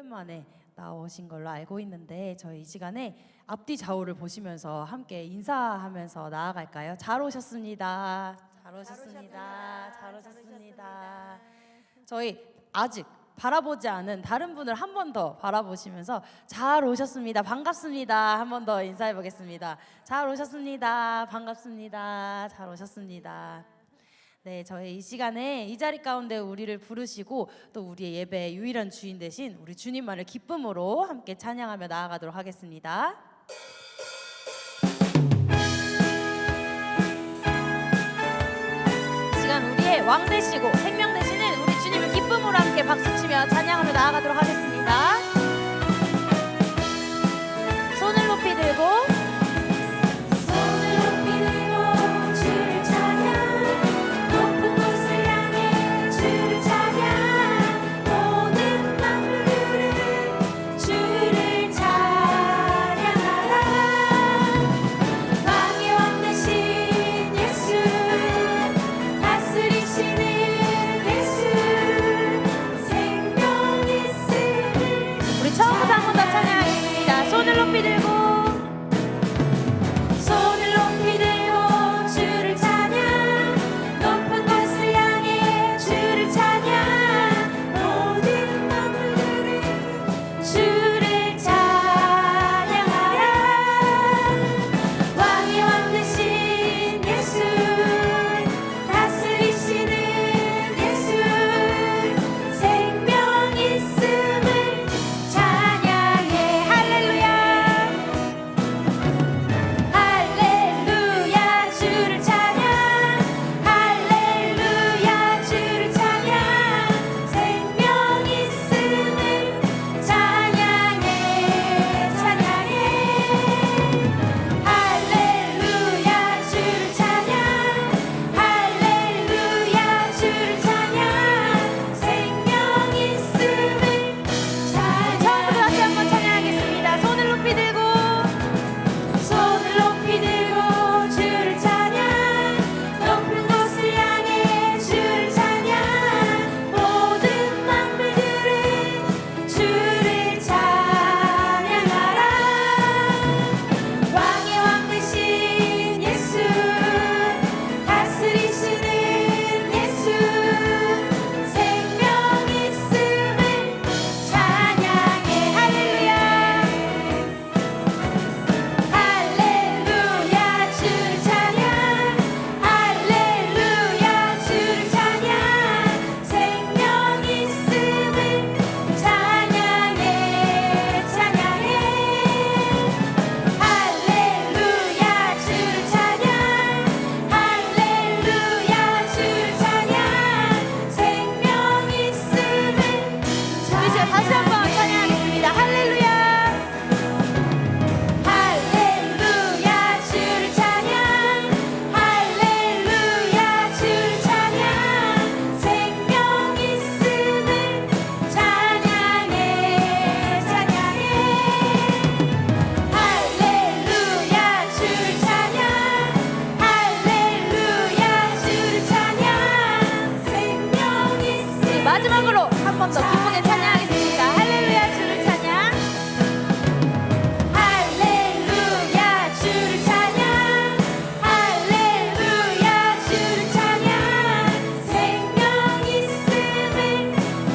오랜만에 나오신 걸로 알고 있는데 저희 이 시간에 앞뒤 좌우를 보시면서 함께 인사하면서 나아갈까요? 잘 오셨습니다. 잘 오셨습니다. 잘 오셨습니다. 저희 아직 바라보지 않은 다른 분을 한 번 더 바라보시면서 잘 오셨습니다. 반갑습니다. 한 번 더 인사해 보겠습니다. 잘 오셨습니다. 반갑습니다. 잘 오셨습니다. 네, 저희 이 시간에 이 자리 가운데 우리를 부르시고 또 우리의 예배의 유일한 주인 되신 우리 주님만을 기쁨으로 함께 찬양하며 나아가도록 하겠습니다. 이 시간 우리의 왕 되시고 생명 되시는 우리 주님을 기쁨으로 함께 박수치며 찬양하며 나아가도록 하겠습니다. 손을 높이 들고 높이 들고 손을 높이 들고 주를 찬양 높은 곳을 향해 주를 찬양 모든 만물들은 주를 찬양하라 왕의 왕 되신 예수 다스리시는 예수 생명 있음을 찬양해 할렐루야 마지막으로 한 번 더 기쁘게 찬양하겠습니다. 할렐루야 주를 찬양 할렐루야 주를 찬양 할렐루야 주를 찬양 생명 있음을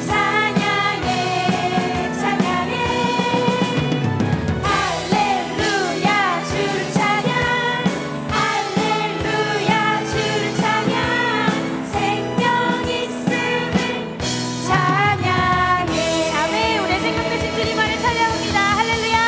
찬양해 찬양해 할렐루야 주를 찬양 할렐루야 주를 찬양 생명 있음을 찬양해 아멘. 우리의 생각되신 주님만을 찬양합니다. 할렐루야.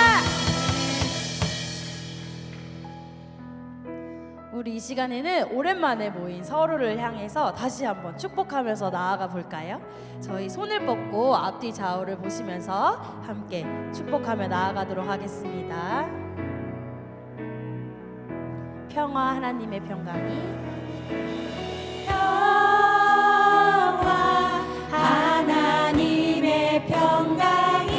우리 이 시간에는 오랜만에 모인 서로를 향해서 다시 한번 축복하면서 나아가 볼까요? 저희 손을 뻗고 앞뒤 좌우를 보시면서 함께 축복하며 나아가도록 하겠습니다. 평화 하나님의 평강이 평화 하나님의 평강이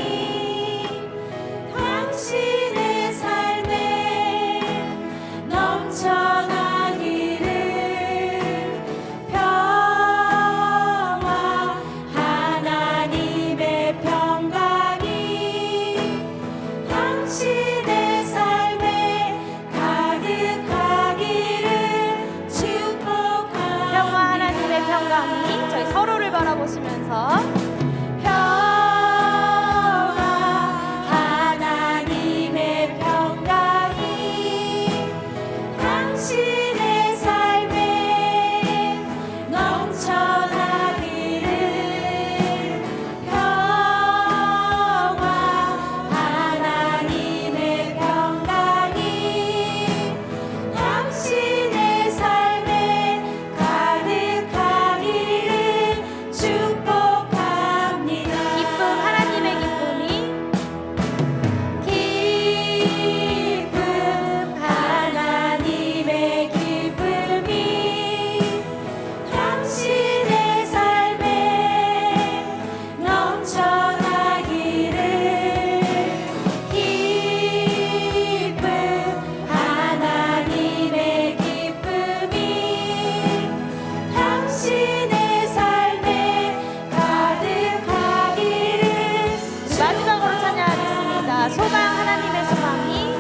당신의 삶에 넘쳐나기를 평화 하나님의 평강이 소망, 하나님의 소망이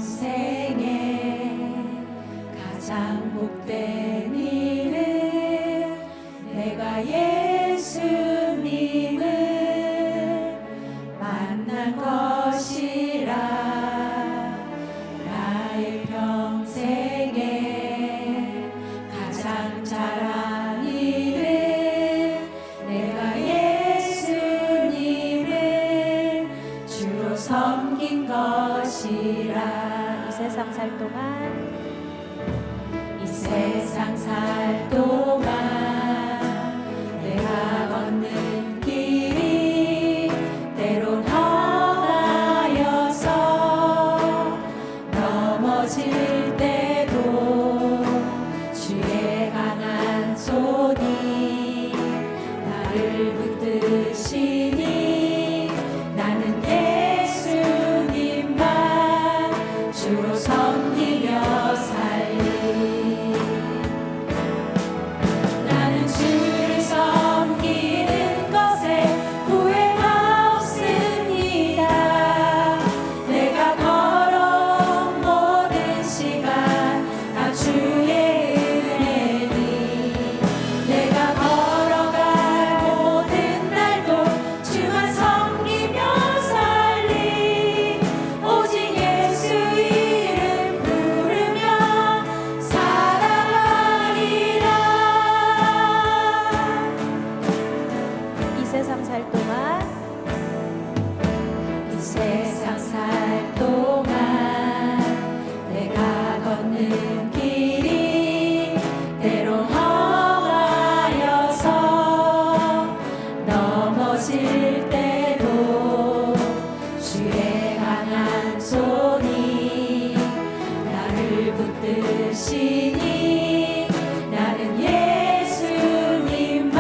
평생에 가장 복된 일은 내가 예수님을 만난 것이라. 나의 평생에 가장 잘한 일은 내가 예수님을 주로 섬긴 것이라. 이 세상 살 동안 이 세상 살 동안 내가 걷는 길이 때론 험하여서 넘어질 때도 주의 강한 손이 나를 붙드시니 나는 예수님만 강한 손이 나를 붙드시니 나는 예수님만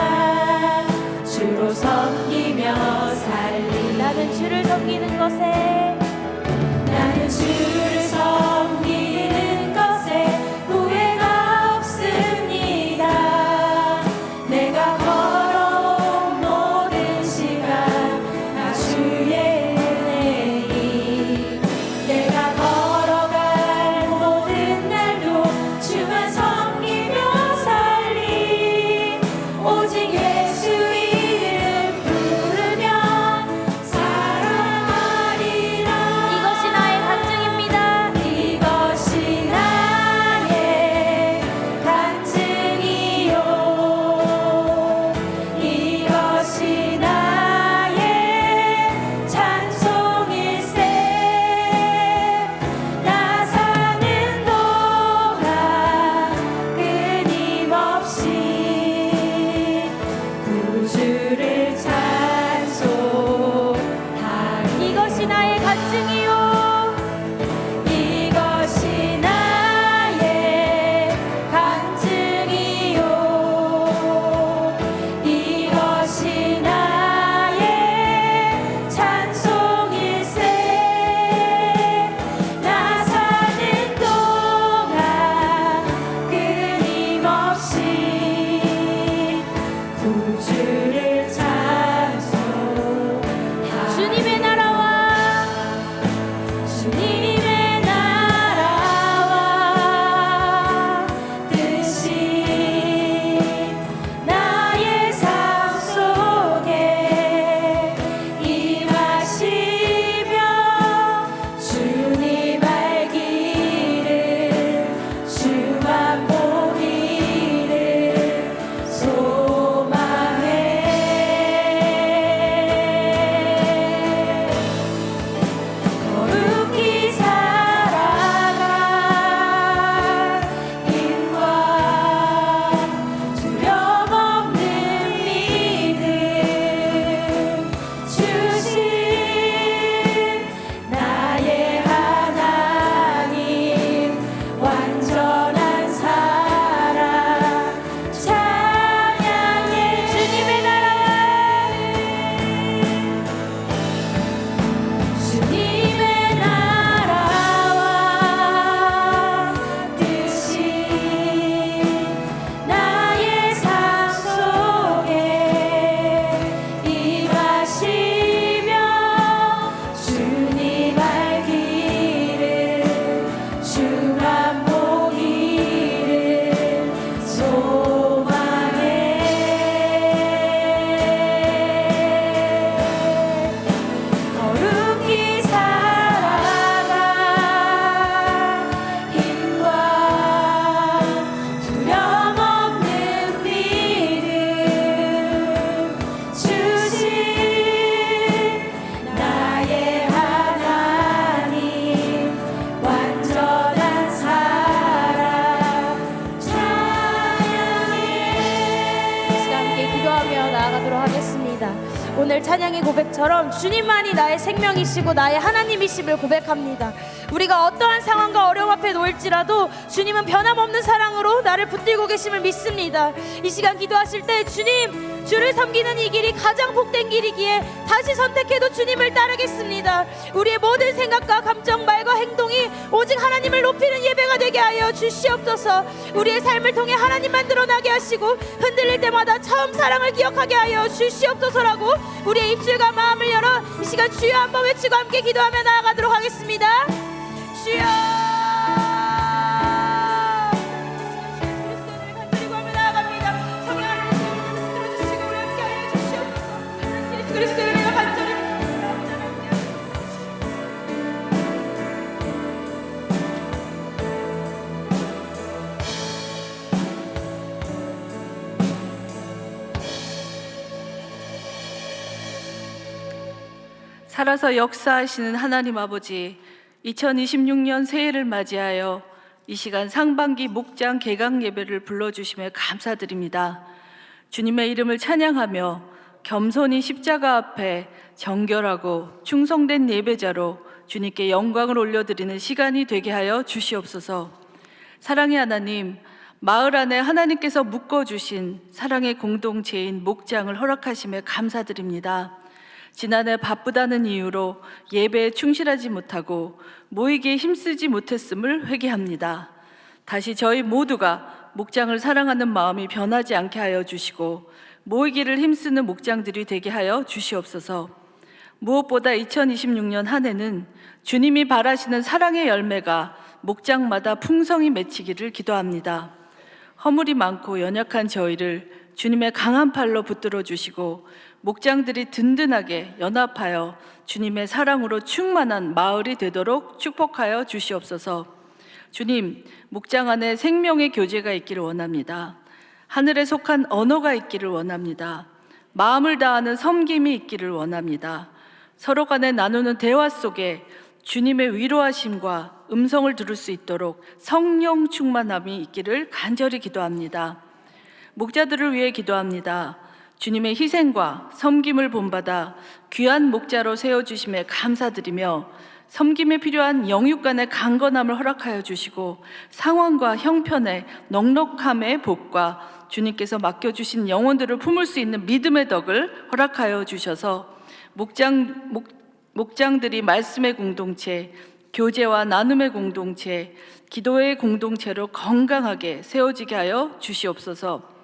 주로 섬기며 살리. 나는 주를 섬기는 것에 나는 주를 섬기는 것에 후회가 없습니다. 내가 걸어온 모든 시간 다 주의 은혜이. 내가 걸어갈 모든 날도 주만 섬기며 살리. 오직 예수 이름 부르면 살아나리라. 이것이 나의 간증입니다. 이것이 나의 간증이요. 이것이 나의 찬송일세. 나 사는 동안 끊임없이 구주를 찬송하리. 이것이 나의 간증이요. 이것이 나의 간증이요. 이것이 나의 찬송일세. 나 사는 동안 끊임없이 구주를 찬송하리. 주님의 나라와 주님의 나라와 뜻이 나의 삶 속에 임하시며 주님 알기를 주만 보기를 소망해. 거룩히 살아갈 힘과 두려움 없는 믿음 주신 나의 하나님. 완전한 사랑 찬양해. 주님의 나라와 주님의 나라와 뜻이 나의 삶 속에 임하시며 주님 알기를 주만 보기를 소망해. 거룩히 살아갈 힘과 두려움 없는 믿음 주신 나의 하나님. 완전한 사랑 찬양해. 시간 함께 기도하며 나아가도록 하겠습니다. 오늘 찬양의 고백처럼 주님만이 나의 생명이시고 나의 하나님이심을 고백합니다. 우리가 어떠한 상황과 어려움 앞에 놓일지라도 주님은 변함없는 사랑으로 나를 붙들고 계심을 믿습니다. 이 시간 기도하실 때 주님, 주를 섬기는 이 길이 가장 복된 길이기에 다시 선택해도 주님을 따르겠습니다. 우리의 모든 생각과 감정, 말과 행동이 오직 하나님을 높이는 예배가 되게 하여 주시옵소서. 우리의 삶을 통해 하나님만 드러나게 하시고 흔들릴 때마다 처음 사랑을 기억하게 하여 주시옵소서라고 우리의 입술과 마음을 열어 이 시간 주여 한번 외치고 함께 기도하며 나아가도록 하겠습니다. 주여, 그리고 하며 나아갑니다. 성령 하나님 들어주시고 우리 함께 하여 주시옵소서. 예수 그리스도의 은혜가 간절히 살아서 역사하시는 하나님 아버지, 2026년 새해를 맞이하여 이 시간 상반기 목장 개강 예배를 불러주심에 감사드립니다. 주님의 이름을 찬양하며 겸손히 십자가 앞에 정결하고 충성된 예배자로 주님께 영광을 올려드리는 시간이 되게 하여 주시옵소서. 사랑의 하나님, 마을 안에 하나님께서 묶어주신 사랑의 공동체인 목장을 허락하심에 감사드립니다. 지난해 바쁘다는 이유로 예배에 충실하지 못하고 모이기에 힘쓰지 못했음을 회개합니다. 다시 저희 모두가 목장을 사랑하는 마음이 변하지 않게 하여 주시고 모이기를 힘쓰는 목장들이 되게 하여 주시옵소서. 무엇보다 2026년 한 해는 주님이 바라시는 사랑의 열매가 목장마다 풍성히 맺히기를 기도합니다. 허물이 많고 연약한 저희를 주님의 강한 팔로 붙들어 주시고 목장들이 든든하게 연합하여 주님의 사랑으로 충만한 마을이 되도록 축복하여 주시옵소서. 주님, 목장 안에 생명의 교제가 있기를 원합니다. 하늘에 속한 언어가 있기를 원합니다. 마음을 다하는 섬김이 있기를 원합니다. 서로 간에 나누는 대화 속에 주님의 위로하심과 음성을 들을 수 있도록 성령 충만함이 있기를 간절히 기도합니다. 목자들을 위해 기도합니다. 주님의 희생과 섬김을 본받아 귀한 목자로 세워주심에 감사드리며 섬김에 필요한 영육간의 강건함을 허락하여 주시고 상황과 형편의 넉넉함의 복과 주님께서 맡겨주신 영혼들을 품을 수 있는 믿음의 덕을 허락하여 주셔서 목장들이 말씀의 공동체, 교제와 나눔의 공동체, 기도의 공동체로 건강하게 세워지게 하여 주시옵소서.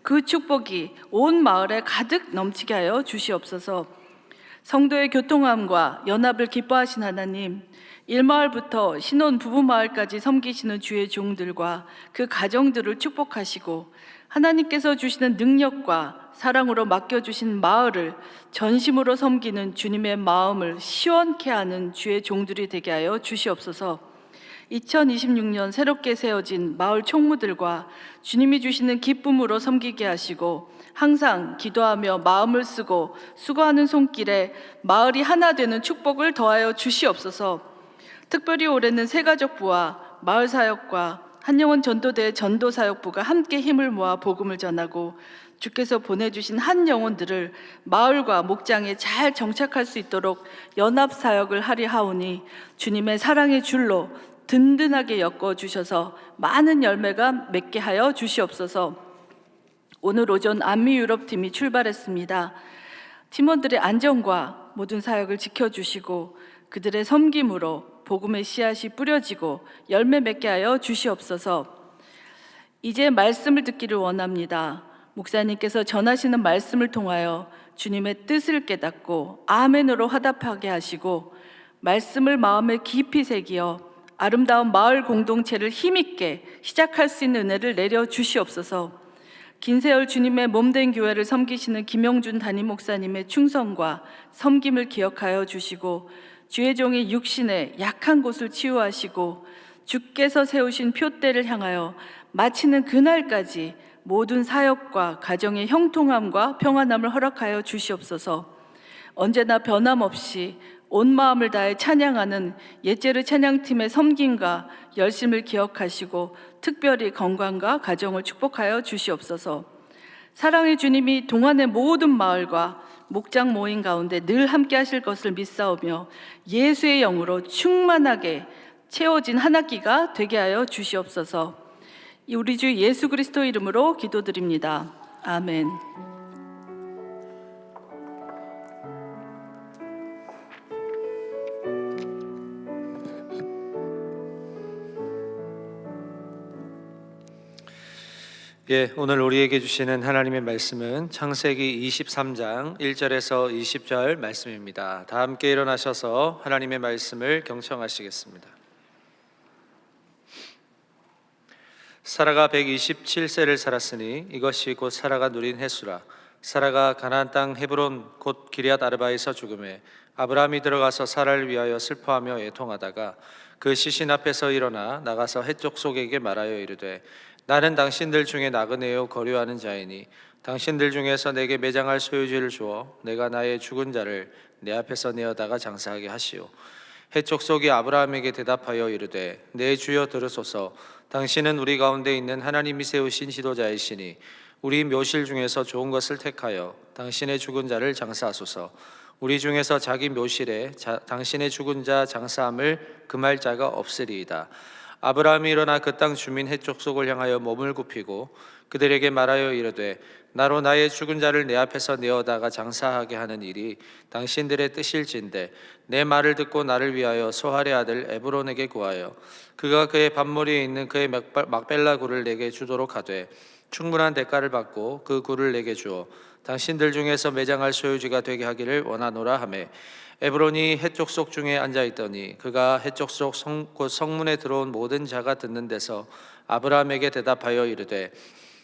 그 축복이 온 마을에 가득 넘치게 하여 주시옵소서. 성도의 교통함과 연합을 기뻐하신 하나님, 1마을부터 신혼 부부마을까지 섬기시는 주의 종들과 그 가정들을 축복하시고 하나님께서 주시는 능력과 사랑으로 맡겨주신 마을을 전심으로 섬기는 주님의 마음을 시원케 하는 주의 종들이 되게 하여 주시옵소서. 2026년 새롭게 세워진 마을 총무들과 주님이 주시는 기쁨으로 섬기게 하시고 항상 기도하며 마음을 쓰고 수고하는 손길에 마을이 하나 되는 축복을 더하여 주시옵소서. 특별히 올해는 새가족부와 마을사역과 한영원 전도대 전도사역부가 함께 힘을 모아 복음을 전하고 주께서 보내주신 한 영혼들을 마을과 목장에 잘 정착할 수 있도록 연합사역을 하리 하오니 주님의 사랑의 줄로 든든하게 엮어주셔서 많은 열매가 맺게 하여 주시옵소서. 오늘 오전 안미유럽팀이 출발했습니다. 팀원들의 안전과 모든 사역을 지켜주시고 그들의 섬김으로 복음의 씨앗이 뿌려지고 열매 맺게 하여 주시옵소서. 이제 말씀을 듣기를 원합니다. 목사님께서 전하시는 말씀을 통하여 주님의 뜻을 깨닫고 아멘으로 화답하게 하시고 말씀을 마음에 깊이 새기어 아름다운 마을 공동체를 힘있게 시작할 수 있는 은혜를 내려 주시옵소서. 긴 세월 주님의 몸된 교회를 섬기시는 김영준 담임 목사님의 충성과 섬김을 기억하여 주시고 주의 종의 육신의 약한 곳을 치유하시고 주께서 세우신 표대를 향하여 마치는 그날까지 모든 사역과 가정의 형통함과 평안함을 허락하여 주시옵소서. 언제나 변함없이 온 마음을 다해 찬양하는 옛제르 찬양팀의 섬김과 열심을 기억하시고 특별히 건강과 가정을 축복하여 주시옵소서. 사랑의 주님이 동안의 모든 마을과 목장 모임 가운데 늘 함께 하실 것을 믿사오며 예수의 영으로 충만하게 채워진 한 학기가 되게 하여 주시옵소서. 우리 주 예수 그리스도 이름으로 기도드립니다. 아멘. 예, 오늘 우리에게 주시는 하나님의 말씀은 창세기 23장 1절에서 20절 말씀입니다. 다 함께 일어나셔서 하나님의 말씀을 경청하시겠습니다. 사라가 127세를 살았으니 이것이 곧 사라가 누린 해수라. 사라가 가나안 땅 헤브론 곧 기럇 아르바에서 죽음에 아브라함이 들어가서 사라를 위하여 슬퍼하며 애통하다가 그 시신 앞에서 일어나 나가서 헷족 속에게 말하여 이르되 나는 당신들 중에 나그네요 거류하는 자이니 당신들 중에서 내게 매장할 소유지를 주어 내가 나의 죽은 자를 내 앞에서 내어다가 장사하게 하시오. 헷족 속이 아브라함에게 대답하여 이르되 내 주여 들으소서. 당신은 우리 가운데 있는 하나님이 세우신 지도자이시니 우리 묘실 중에서 좋은 것을 택하여 당신의 죽은 자를 장사하소서. 우리 중에서 자기 묘실에 당신의 죽은 자 장사함을 금할 자가 없으리이다. 아브라함이 일어나 그 땅 주민 헷 족속을 향하여 몸을 굽히고 그들에게 말하여 이르되 나로 나의 죽은 자를 내 앞에서 내어다가 장사하게 하는 일이 당신들의 뜻일진데 내 말을 듣고 나를 위하여 소할의 아들 에브론에게 구하여 그가 그의 밭머리에 있는 그의 막벨라 굴을 내게 주도록 하되 충분한 대가를 받고 그 굴을 내게 주어 당신들 중에서 매장할 소유지가 되게 하기를 원하노라 하매 에브론이 헷 족속 중에 앉아 있더니 그가 헷 족속 곧 성문에 들어온 모든 자가 듣는 데서 아브라함에게 대답하여 이르되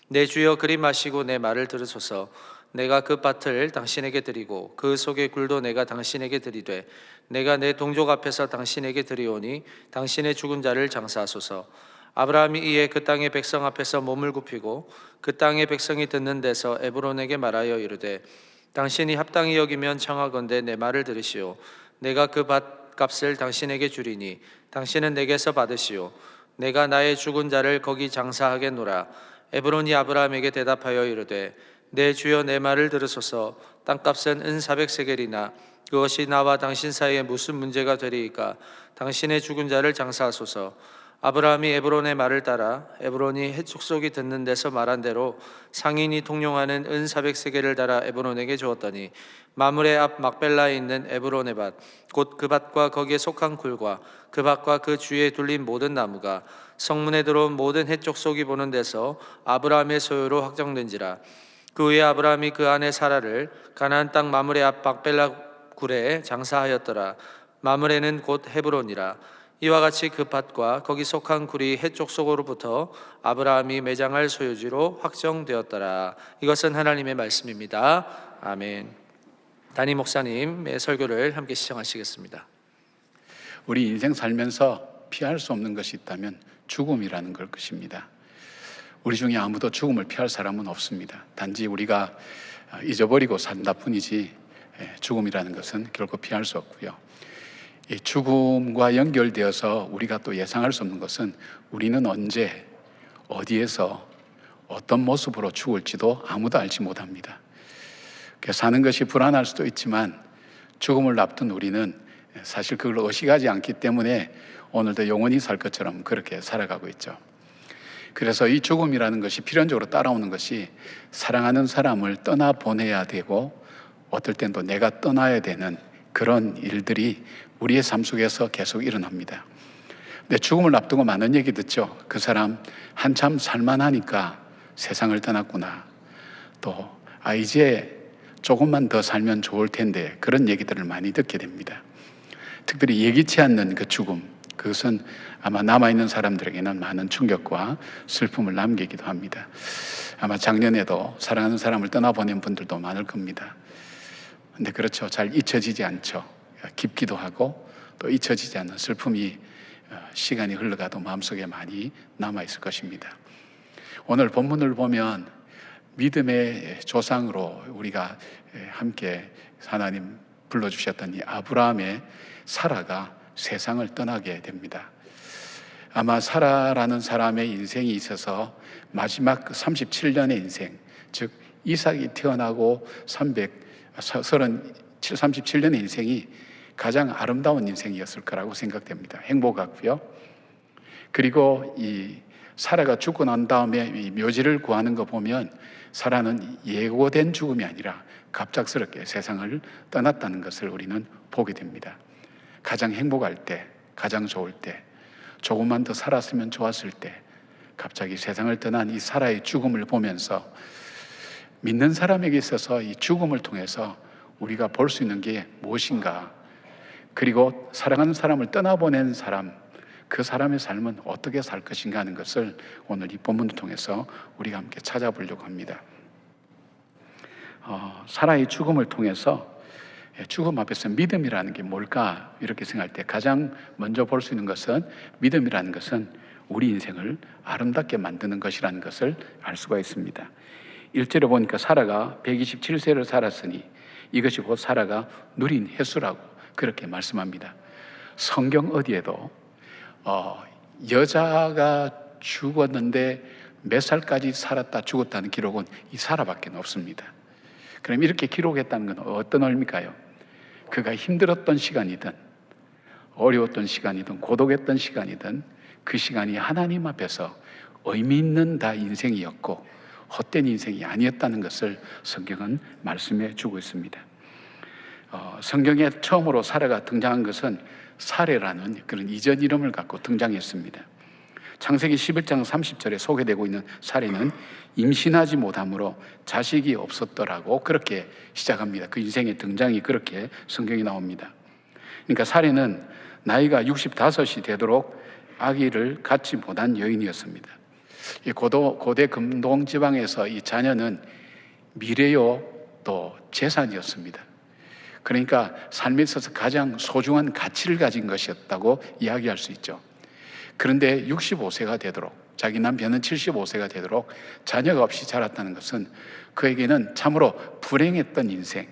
내 주여 그리 마시고 내 말을 들으소서. 내가 그 밭을 당신에게 드리고 그 속의 굴도 내가 당신에게 드리되 내가 내 동족 앞에서 당신에게 드리오니 당신의 죽은 자를 장사하소서. 아브라함이 이에 그 땅의 백성 앞에서 몸을 굽히고 그 땅의 백성이 듣는 데서 에브론에게 말하여 이르되 당신이 합당히 여기면 청하건대 내 말을 들으시오. 내가 그 밭값을 당신에게 주리니 당신은 내게서 받으시오. 내가 나의 죽은 자를 거기 장사하겠노라. 에브론이 아브라함에게 대답하여 이르되 내 주여 내 말을 들으소서. 땅값은 은 400세겔이나 그것이 나와 당신 사이에 무슨 문제가 되리이까. 당신의 죽은 자를 장사하소서. 아브라함이 에브론의 말을 따라 에브론이 헷 족속이 듣는 데서 말한 대로 상인이 통용하는 은 400세겔을 달아 에브론에게 주었더니 마므레 앞 막벨라에 있는 에브론의 밭 곧 그 밭과 거기에 속한 굴과 그 밭과 그 주위에 둘린 모든 나무가 성문에 들어온 모든 헷 족속이 보는 데서 아브라함의 소유로 확정된지라. 그 후에 아브라함이 그 아내 사라를 가나안 땅 마므레 앞 막벨라 굴에 장사하였더라. 마므레는 곧 헤브론이라. 이와 같이 그 밭과 거기 속한 굴이 헷 족속으로부터 아브라함이 매장할 소유지로 확정되었더라. 이것은 하나님의 말씀입니다. 아멘. 담임 목사님의 설교를 함께 시청하시겠습니다. 우리 인생 살면서 피할 수 없는 것이 있다면 죽음이라는 걸 것입니다. 우리 중에 아무도 죽음을 피할 사람은 없습니다. 단지 우리가 잊어버리고 산다 뿐이지 죽음이라는 것은 결코 피할 수 없고요. 이 죽음과 연결되어서 우리가 또 예상할 수 없는 것은 우리는 언제 어디에서 어떤 모습으로 죽을지도 아무도 알지 못합니다. 사는 것이 불안할 수도 있지만 죽음을 앞둔 우리는 사실 그걸 의식하지 않기 때문에 오늘도 영원히 살 것처럼 그렇게 살아가고 있죠. 그래서 이 죽음이라는 것이 필연적으로 따라오는 것이 사랑하는 사람을 떠나보내야 되고 어떨 땐 또 내가 떠나야 되는 그런 일들이 우리의 삶 속에서 계속 일어납니다. 근데 죽음을 앞두고 많은 얘기 듣죠. 그 사람 한참 살만하니까 세상을 떠났구나. 또 이제 조금만 더 살면 좋을 텐데, 그런 얘기들을 많이 듣게 됩니다. 특별히 예기치 않는 그 죽음, 그것은 아마 남아있는 사람들에게는 많은 충격과 슬픔을 남기기도 합니다. 아마 작년에도 사랑하는 사람을 떠나보낸 분들도 많을 겁니다. 근데 그렇죠, 잘 잊혀지지 않죠. 깊기도 하고 또 잊혀지지 않는 슬픔이 시간이 흘러가도 마음속에 많이 남아있을 것입니다. 오늘 본문을 보면 믿음의 조상으로 우리가 함께 하나님 불러주셨던 이 아브라함의 사라가 세상을 떠나게 됩니다. 아마 사라라는 사람의 인생이 있어서 마지막 37년의 인생, 즉 이삭이 태어나고 37년의 인생이 가장 아름다운 인생이었을 거라고 생각됩니다. 행복하고요. 그리고 이 사라가 죽고 난 다음에 이 묘지를 구하는 거 보면 사라는 예고된 죽음이 아니라 갑작스럽게 세상을 떠났다는 것을 우리는 보게 됩니다. 가장 행복할 때, 가장 좋을 때, 조금만 더 살았으면 좋았을 때 갑자기 세상을 떠난 이 사라의 죽음을 보면서 믿는 사람에게 있어서 이 죽음을 통해서 우리가 볼 수 있는 게 무엇인가, 그리고 사랑하는 사람을 떠나보낸 사람, 그 사람의 삶은 어떻게 살 것인가 하는 것을 오늘 이 본문을 통해서 우리가 함께 찾아보려고 합니다. 사라의 죽음을 통해서 죽음 앞에서 믿음이라는 게 뭘까 이렇게 생각할 때 가장 먼저 볼 수 있는 것은, 믿음이라는 것은 우리 인생을 아름답게 만드는 것이라는 것을 알 수가 있습니다. 1절에 보니까 사라가 127세를 살았으니 이것이 곧 사라가 누린 횟수라고 그렇게 말씀합니다. 성경 어디에도 여자가 죽었는데 몇 살까지 살았다 죽었다는 기록은 이 사라밖에 없습니다. 그럼 이렇게 기록했다는 건 어떤 의미일까요? 그가 힘들었던 시간이든 어려웠던 시간이든 고독했던 시간이든 그 시간이 하나님 앞에서 의미 있는 다 인생이었고 헛된 인생이 아니었다는 것을 성경은 말씀해 주고 있습니다. 성경에 처음으로 사라가 등장한 것은 사레라는 그런 이전 이름을 갖고 등장했습니다. 창세기 11장 30절에 소개되고 있는 사레는 임신하지 못함으로 자식이 없었더라고 그렇게 시작합니다. 그 인생의 등장이 그렇게 성경이 나옵니다. 그러니까 사레는 나이가 65이 되도록 아기를 갖지 못한 여인이었습니다. 이 고대 금동 지방에서 이 자녀는 미래요 또 재산이었습니다. 그러니까 삶에 있어서 가장 소중한 가치를 가진 것이었다고 이야기할 수 있죠. 그런데 65세가 되도록 자기 남편은 75세가 되도록 자녀가 없이 자랐다는 것은 그에게는 참으로 불행했던 인생,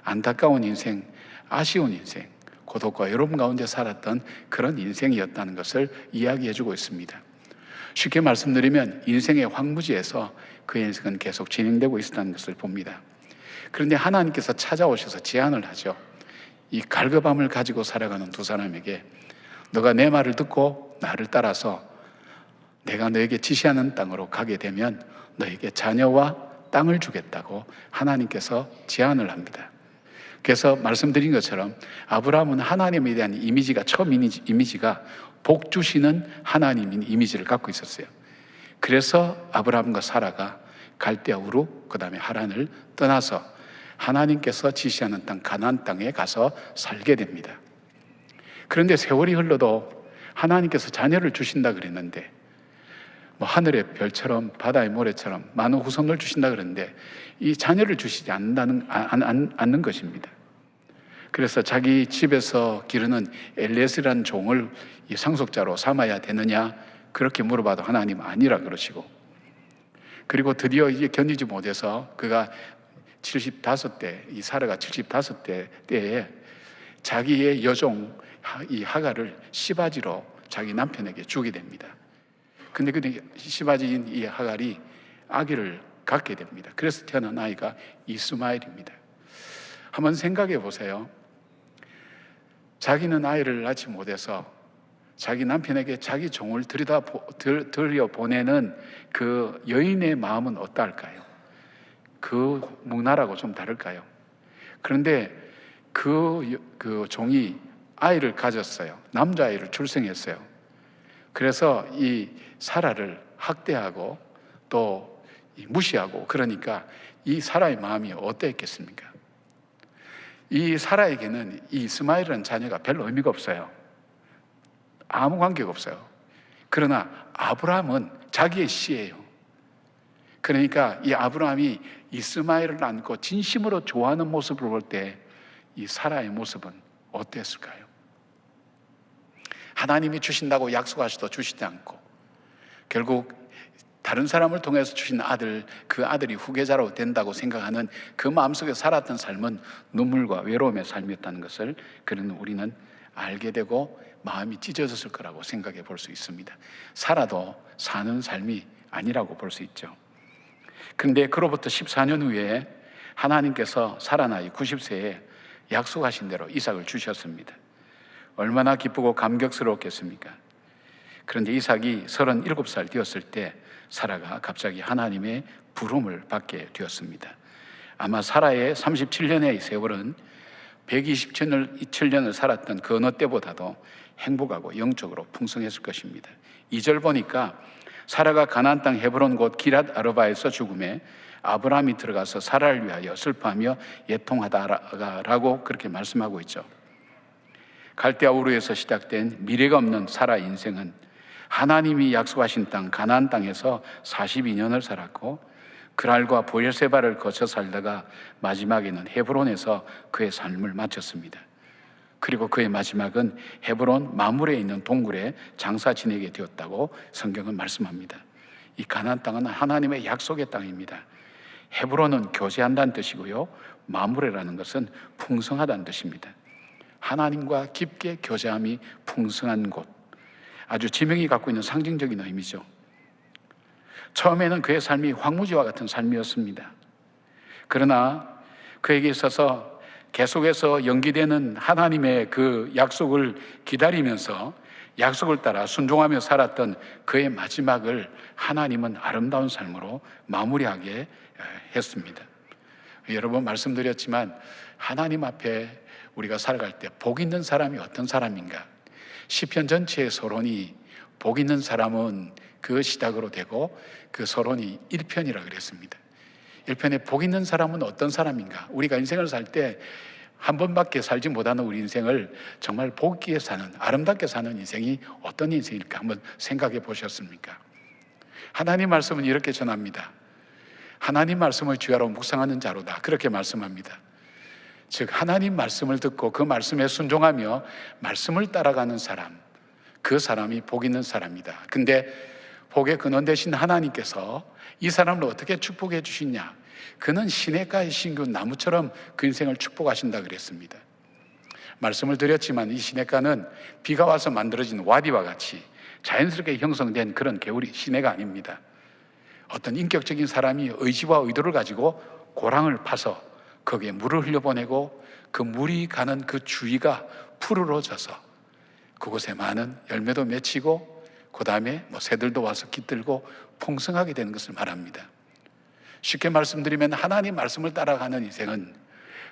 안타까운 인생, 아쉬운 인생, 고독과 외로움 가운데 살았던 그런 인생이었다는 것을 이야기해주고 있습니다. 쉽게 말씀드리면 인생의 황무지에서 그 인생은 계속 진행되고 있었다는 것을 봅니다. 그런데 하나님께서 찾아오셔서 제안을 하죠. 이 갈급함을 가지고 살아가는 두 사람에게 너가 내 말을 듣고 나를 따라서 내가 너에게 지시하는 땅으로 가게 되면 너에게 자녀와 땅을 주겠다고 하나님께서 제안을 합니다. 그래서 말씀드린 것처럼 아브라함은 하나님에 대한 이미지가 처음 이미지가 복 주시는 하나님인 이미지를 갖고 있었어요. 그래서 아브라함과 사라가 갈대아 우르 그 다음에 하란을 떠나서 하나님께서 지시하는 땅 가나안 땅에 가서 살게 됩니다. 그런데 세월이 흘러도 하나님께서 자녀를 주신다 그랬는데 하늘의 별처럼 바다의 모래처럼 많은 후손을 주신다 그랬는데 이 자녀를 주시지 않는 것입니다. 그래서 자기 집에서 기르는 엘리에셀이라는 종을 이 상속자로 삼아야 되느냐 그렇게 물어봐도 하나님 아니라 그러시고, 그리고 드디어 이게 견디지 못해서 그가 75대, 이 사라가 75대 때에 자기의 여종 이 하갈을 시바지로 자기 남편에게 주게 됩니다. 근데 시바지인 이 하갈이 아기를 갖게 됩니다. 그래서 태어난 아이가 이스마엘입니다. 한번 생각해 보세요. 자기는 아이를 낳지 못해서 자기 남편에게 자기 종을 들여보내는 그 여인의 마음은 어떨까요? 그 문화라고 좀 다를까요? 그런데 그 종이 아이를 가졌어요. 남자아이를 출생했어요. 그래서 이 사라를 학대하고 또 무시하고, 그러니까 이 사라의 마음이 어땠겠습니까? 이 사라에게는 이 이스마엘이라는 자녀가 별로 의미가 없어요. 아무 관계가 없어요. 그러나 아브라함은 자기의 씨예요. 그러니까 이 아브라함이 이스마엘을 안고 진심으로 좋아하는 모습을 볼 때 이 사라의 모습은 어땠을까요? 하나님이 주신다고 약속하셔도 주시지 않고 결국 다른 사람을 통해서 주신 아들, 그 아들이 후계자로 된다고 생각하는 그 마음속에 살았던 삶은 눈물과 외로움의 삶이었다는 것을 그는 우리는 알게 되고 마음이 찢어졌을 거라고 생각해 볼 수 있습니다. 살아도 사는 삶이 아니라고 볼 수 있죠. 그런데 그로부터 14년 후에 하나님께서 사라 나이 90세에 약속하신 대로 이삭을 주셨습니다. 얼마나 기쁘고 감격스러웠겠습니까? 그런데 이삭이 37살 되었을 때 사라가 갑자기 하나님의 부름을 받게 되었습니다. 아마 사라의 37년의 세월은 127년을 살았던 그 어느 때보다도 행복하고 영적으로 풍성했을 것입니다. 2절 보니까 사라가 가나안 땅 헤브론 곧 기럇 아르바에서 죽음에 아브라함이 들어가서 사라를 위하여 슬퍼하며 애통하다라고 그렇게 말씀하고 있죠. 갈대아 우르에서 시작된 미래가 없는 사라 인생은 하나님이 약속하신 땅 가나안 땅에서 42년을 살았고 그랄과 보엘세바를 거쳐 살다가 마지막에는 헤브론에서 그의 삶을 마쳤습니다. 그리고 그의 마지막은 헤브론 마물에 있는 동굴에 장사 지내게 되었다고 성경은 말씀합니다. 이 가나안 땅은 하나님의 약속의 땅입니다. 헤브론은 교제한다는 뜻이고요, 마물에라는 것은 풍성하다는 뜻입니다. 하나님과 깊게 교제함이 풍성한 곳, 아주 지명이 갖고 있는 상징적인 의미죠. 처음에는 그의 삶이 황무지와 같은 삶이었습니다. 그러나 그에게 있어서 계속해서 연기되는 하나님의 그 약속을 기다리면서 약속을 따라 순종하며 살았던 그의 마지막을 하나님은 아름다운 삶으로 마무리하게 했습니다. 여러 번 말씀드렸지만 하나님 앞에 우리가 살아갈 때 복 있는 사람이 어떤 사람인가? 시편 전체의 서론이 복 있는 사람은 그 시작으로 되고 그 서론이 1편이라고 그랬습니다. 1편에 복 있는 사람은 어떤 사람인가? 우리가 인생을 살 때 한 번밖에 살지 못하는 우리 인생을 정말 복 있게 사는, 아름답게 사는 인생이 어떤 인생일까 한번 생각해 보셨습니까? 하나님 말씀은 이렇게 전합니다. 하나님 말씀을 주야로 묵상하는 자로다, 그렇게 말씀합니다. 즉 하나님 말씀을 듣고 그 말씀에 순종하며 말씀을 따라가는 사람, 그 사람이 복 있는 사람이다. 근데 복의 근원 되신 하나님께서 이 사람을 어떻게 축복해 주시냐? 그는 시냇가의 신규 나무처럼 그 인생을 축복하신다 그랬습니다. 말씀을 드렸지만 이 시냇가는 비가 와서 만들어진 와디와 같이 자연스럽게 형성된 그런 개울이 시내가 아닙니다. 어떤 인격적인 사람이 의지와 의도를 가지고 고랑을 파서 거기에 물을 흘려보내고 그 물이 가는 그 주위가 푸르러져서 그곳에 많은 열매도 맺히고 그 다음에 새들도 와서 깃들고 풍성하게 되는 것을 말합니다. 쉽게 말씀드리면 하나님 말씀을 따라가는 인생은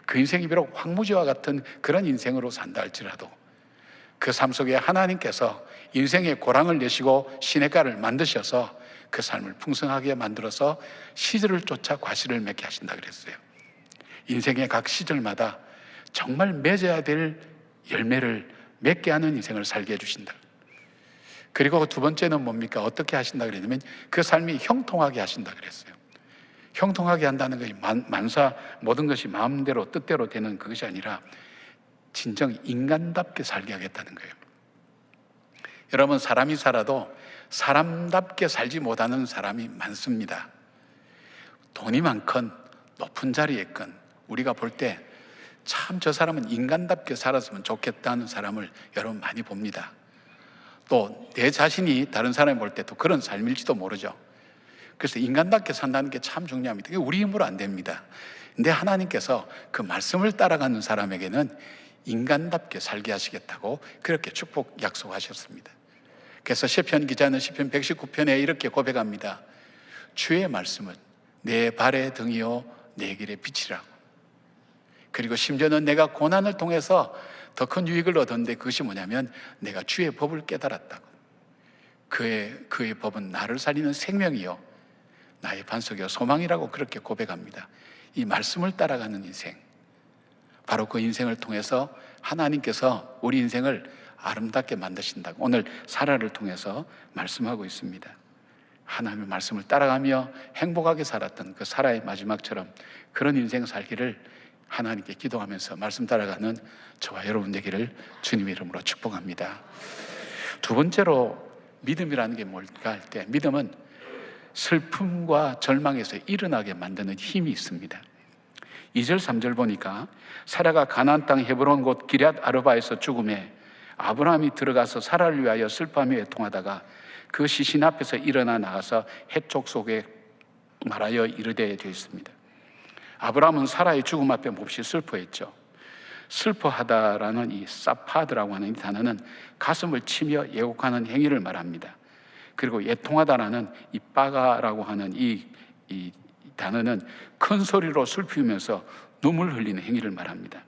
그 인생이 비록 황무지와 같은 그런 인생으로 산다 할지라도 그 삶 속에 하나님께서 인생의 고랑을 내시고 시냇가를 만드셔서 그 삶을 풍성하게 만들어서 시절을 쫓아 과실을 맺게 하신다 그랬어요. 인생의 각 시절마다 정말 맺어야 될 열매를 맺게 하는 인생을 살게 해주신다. 그리고 두 번째는 뭡니까? 어떻게 하신다 그랬냐면 그 삶이 형통하게 하신다 그랬어요. 형통하게 한다는 것이 만사 모든 것이 마음대로 뜻대로 되는 그것이 아니라 진정 인간답게 살게 하겠다는 거예요. 여러분, 사람이 살아도 사람답게 살지 못하는 사람이 많습니다. 돈이 많건 높은 자리에 있건 우리가 볼 때 참 저 사람은 인간답게 살았으면 좋겠다는 사람을 여러분 많이 봅니다. 또 내 자신이 다른 사람이 볼 때 또 그런 삶일지도 모르죠. 그래서 인간답게 산다는 게 참 중요합니다. 그게 우리 힘으로 안 됩니다. 근데 하나님께서 그 말씀을 따라가는 사람에게는 인간답게 살게 하시겠다고 그렇게 축복 약속하셨습니다. 그래서 시편 기자는 시편 119편에 이렇게 고백합니다. 주의 말씀은 내 발의 등이요 내 길의 빛이라고. 그리고 심지어는 내가 고난을 통해서 더 큰 유익을 얻었는데 그것이 뭐냐면 내가 주의 법을 깨달았다고. 그의 법은 나를 살리는 생명이요 나의 반석이요 소망이라고 그렇게 고백합니다. 이 말씀을 따라가는 인생, 바로 그 인생을 통해서 하나님께서 우리 인생을 아름답게 만드신다고 오늘 사라를 통해서 말씀하고 있습니다. 하나님의 말씀을 따라가며 행복하게 살았던 그 사라의 마지막처럼 그런 인생 살기를 하나님께 기도하면서 말씀 따라가는 저와 여러분 되기를 주님의 이름으로 축복합니다. 두 번째로 믿음이라는 게 뭘까 할 때 믿음은 슬픔과 절망에서 일어나게 만드는 힘이 있습니다. 2절 3절 보니까 사라가 가나안 땅 헤브론 곧 기럇 아르바에서 죽음에 아브라함이 들어가서 사라를 위하여 슬퍼하며 애통하다가 그 시신 앞에서 일어나 나가서 해촉 속에 말하여 이르되 되어 있습니다. 아브라함은 사라의 죽음 앞에 몹시 슬퍼했죠. 슬퍼하다라는 이 사파드라고 하는 이 단어는 가슴을 치며 예곡하는 행위를 말합니다. 그리고 애통하다라는 이 빠가라고 하는 이 단어는 큰 소리로 슬피면서 눈물 흘리는 행위를 말합니다.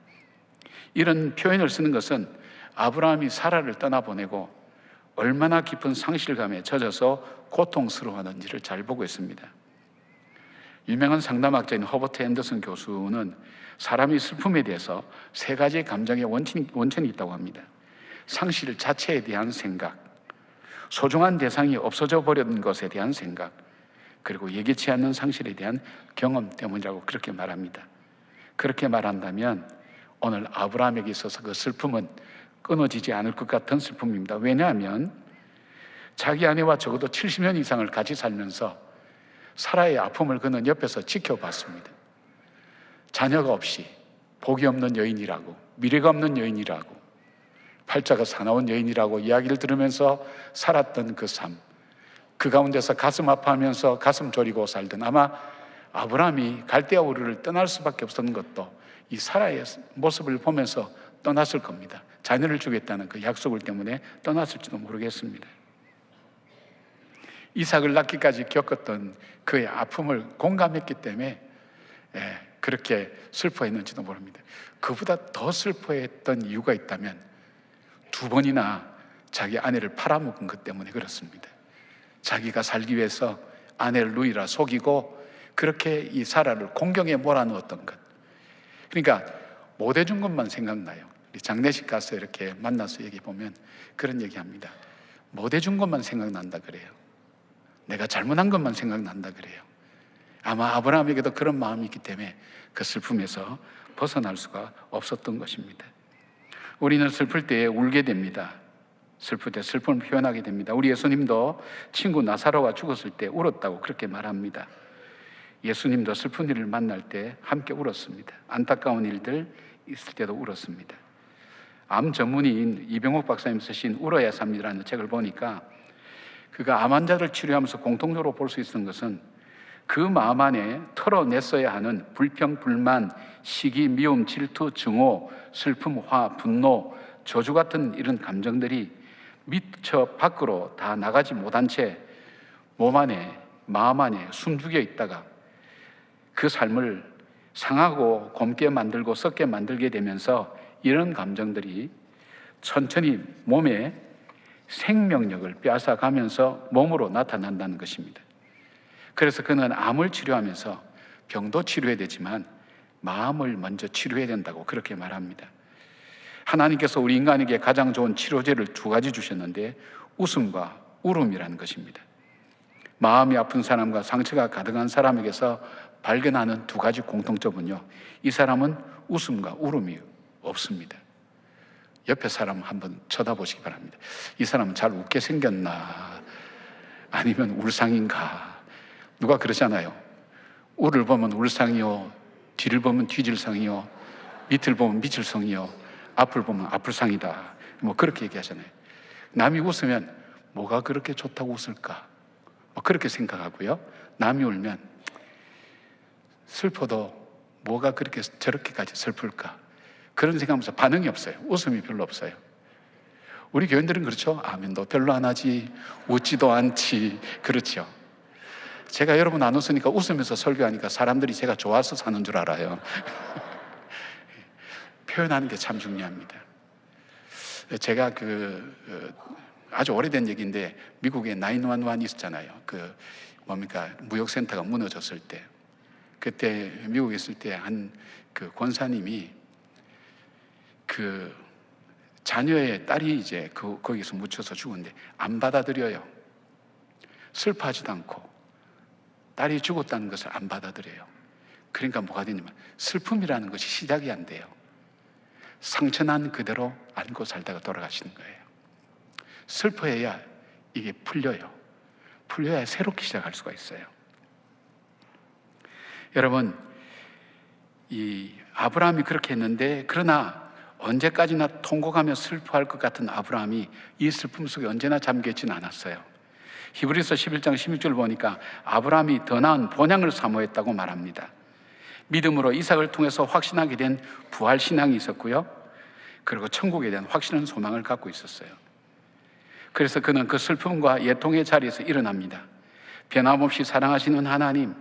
이런 표현을 쓰는 것은 아브라함이 사라를 떠나보내고 얼마나 깊은 상실감에 젖어서 고통스러워하는지를 잘 보고 있습니다. 유명한 상담학자인 허버트 앤더슨 교수는 사람이 슬픔에 대해서 세 가지 감정의 원천이 있다고 합니다. 상실 자체에 대한 생각, 소중한 대상이 없어져 버린 것에 대한 생각, 그리고 예기치 않는 상실에 대한 경험 때문이라고 그렇게 말합니다. 그렇게 말한다면 오늘 아브라함에게 있어서 그 슬픔은 끊어지지 않을 것 같은 슬픔입니다. 왜냐하면 자기 아내와 적어도 70년 이상을 같이 살면서 사라의 아픔을 그는 옆에서 지켜봤습니다. 자녀가 없이 복이 없는 여인이라고, 미래가 없는 여인이라고, 팔자가 사나운 여인이라고 이야기를 들으면서 살았던 그 삶, 그 가운데서 가슴 아파하면서 가슴 졸이고 살던, 아마 아브라함이 갈대아 우르를 떠날 수밖에 없었던 것도 이 사라의 모습을 보면서 떠났을 겁니다. 자녀를 주겠다는 그 약속을 때문에 떠났을지도 모르겠습니다. 이삭을 낳기까지 겪었던 그의 아픔을 공감했기 때문에 그렇게 슬퍼했는지도 모릅니다. 그보다 더 슬퍼했던 이유가 있다면 2번이나 자기 아내를 팔아먹은 것 때문에 그렇습니다. 자기가 살기 위해서 아내를 누이라 속이고 그렇게 이 사라를 공경에 몰아넣었던 것. 그러니까 못 해준 것만 생각나요. 장례식 가서 이렇게 만나서 얘기 보면 그런 얘기합니다. 못 해준 것만 생각난다 그래요. 내가 잘못한 것만 생각난다 그래요. 아마 아브라함에게도 그런 마음이 있기 때문에 그 슬픔에서 벗어날 수가 없었던 것입니다. 우리는 슬플 때에 울게 됩니다. 슬플 때 슬픔을 표현하게 됩니다. 우리 예수님도 친구 나사로가 죽었을 때 울었다고 그렇게 말합니다. 예수님도 슬픈 일을 만날 때 함께 울었습니다. 안타까운 일들 있을 때도 울었습니다. 암 전문의인 이병옥 박사님 쓰신 울어야 삽니다라는 책을 보니까 그가 암 환자를 치료하면서 공통적으로 볼 수 있는 것은 그 마음 안에 털어냈어야 하는 불평, 불만, 시기, 미움, 질투, 증오, 슬픔, 화, 분노, 저주 같은 이런 감정들이 미처 밖으로 다 나가지 못한 채 몸 안에, 마음 안에 숨죽여 있다가 그 삶을 상하고 곪게 만들고 썩게 만들게 되면서 이런 감정들이 천천히 몸에 생명력을 빼앗아가면서 몸으로 나타난다는 것입니다. 그래서 그는 암을 치료하면서 병도 치료해야 되지만 마음을 먼저 치료해야 된다고 그렇게 말합니다. 하나님께서 우리 인간에게 가장 좋은 치료제를 2가지 주셨는데 웃음과 울음이라는 것입니다. 마음이 아픈 사람과 상처가 가득한 사람에게서 발견하는 2가지 공통점은요, 이 사람은 웃음과 울음이 없습니다. 옆에 사람 한번 쳐다보시기 바랍니다. 이 사람은 잘 웃게 생겼나 아니면 울상인가? 누가 그러잖아요. 울을 보면 울상이요, 뒤를 보면 뒤질상이요, 밑을 보면 미칠성이요, 앞을 보면 앞을상이다. 뭐 그렇게 얘기하잖아요. 남이 웃으면 뭐가 그렇게 좋다고 웃을까? 뭐 그렇게 생각하고요. 남이 울면 슬퍼도 뭐가 그렇게 저렇게까지 슬플까? 그런 생각하면서 반응이 없어요. 웃음이 별로 없어요. 우리 교인들은 그렇죠. 아멘도 별로 안 하지, 웃지도 않지. 그렇죠. 제가 여러분 안 웃으니까 웃으면서 설교하니까 사람들이 제가 좋아서 사는 줄 알아요. 표현하는 게 참 중요합니다. 제가 아주 오래된 얘기인데 미국에 911 있었잖아요. 무역센터가 무너졌을 때, 그때 미국에 있을 때 한 권사님이 자녀의 딸이 이제 거기서 묻혀서 죽었는데 안 받아들여요. 슬퍼하지도 않고 딸이 죽었다는 것을 안 받아들여요. 그러니까 뭐가 되냐면 슬픔이라는 것이 시작이 안 돼요. 상처난 그대로 안고 살다가 돌아가시는 거예요. 슬퍼해야 이게 풀려요. 풀려야 새롭게 시작할 수가 있어요. 여러분, 이 아브라함이 그렇게 했는데, 그러나 언제까지나 통곡하며 슬퍼할 것 같은 아브라함이 이 슬픔 속에 언제나 잠겨있지는 않았어요. 히브리서 11장 16절 보니까 아브라함이 더 나은 본향을 사모했다고 말합니다. 믿음으로 이삭을 통해서 확신하게 된 부활신앙이 있었고요, 그리고 천국에 대한 확실한 소망을 갖고 있었어요. 그래서 그는 그 슬픔과 예통의 자리에서 일어납니다. 변함없이 사랑하시는 하나님,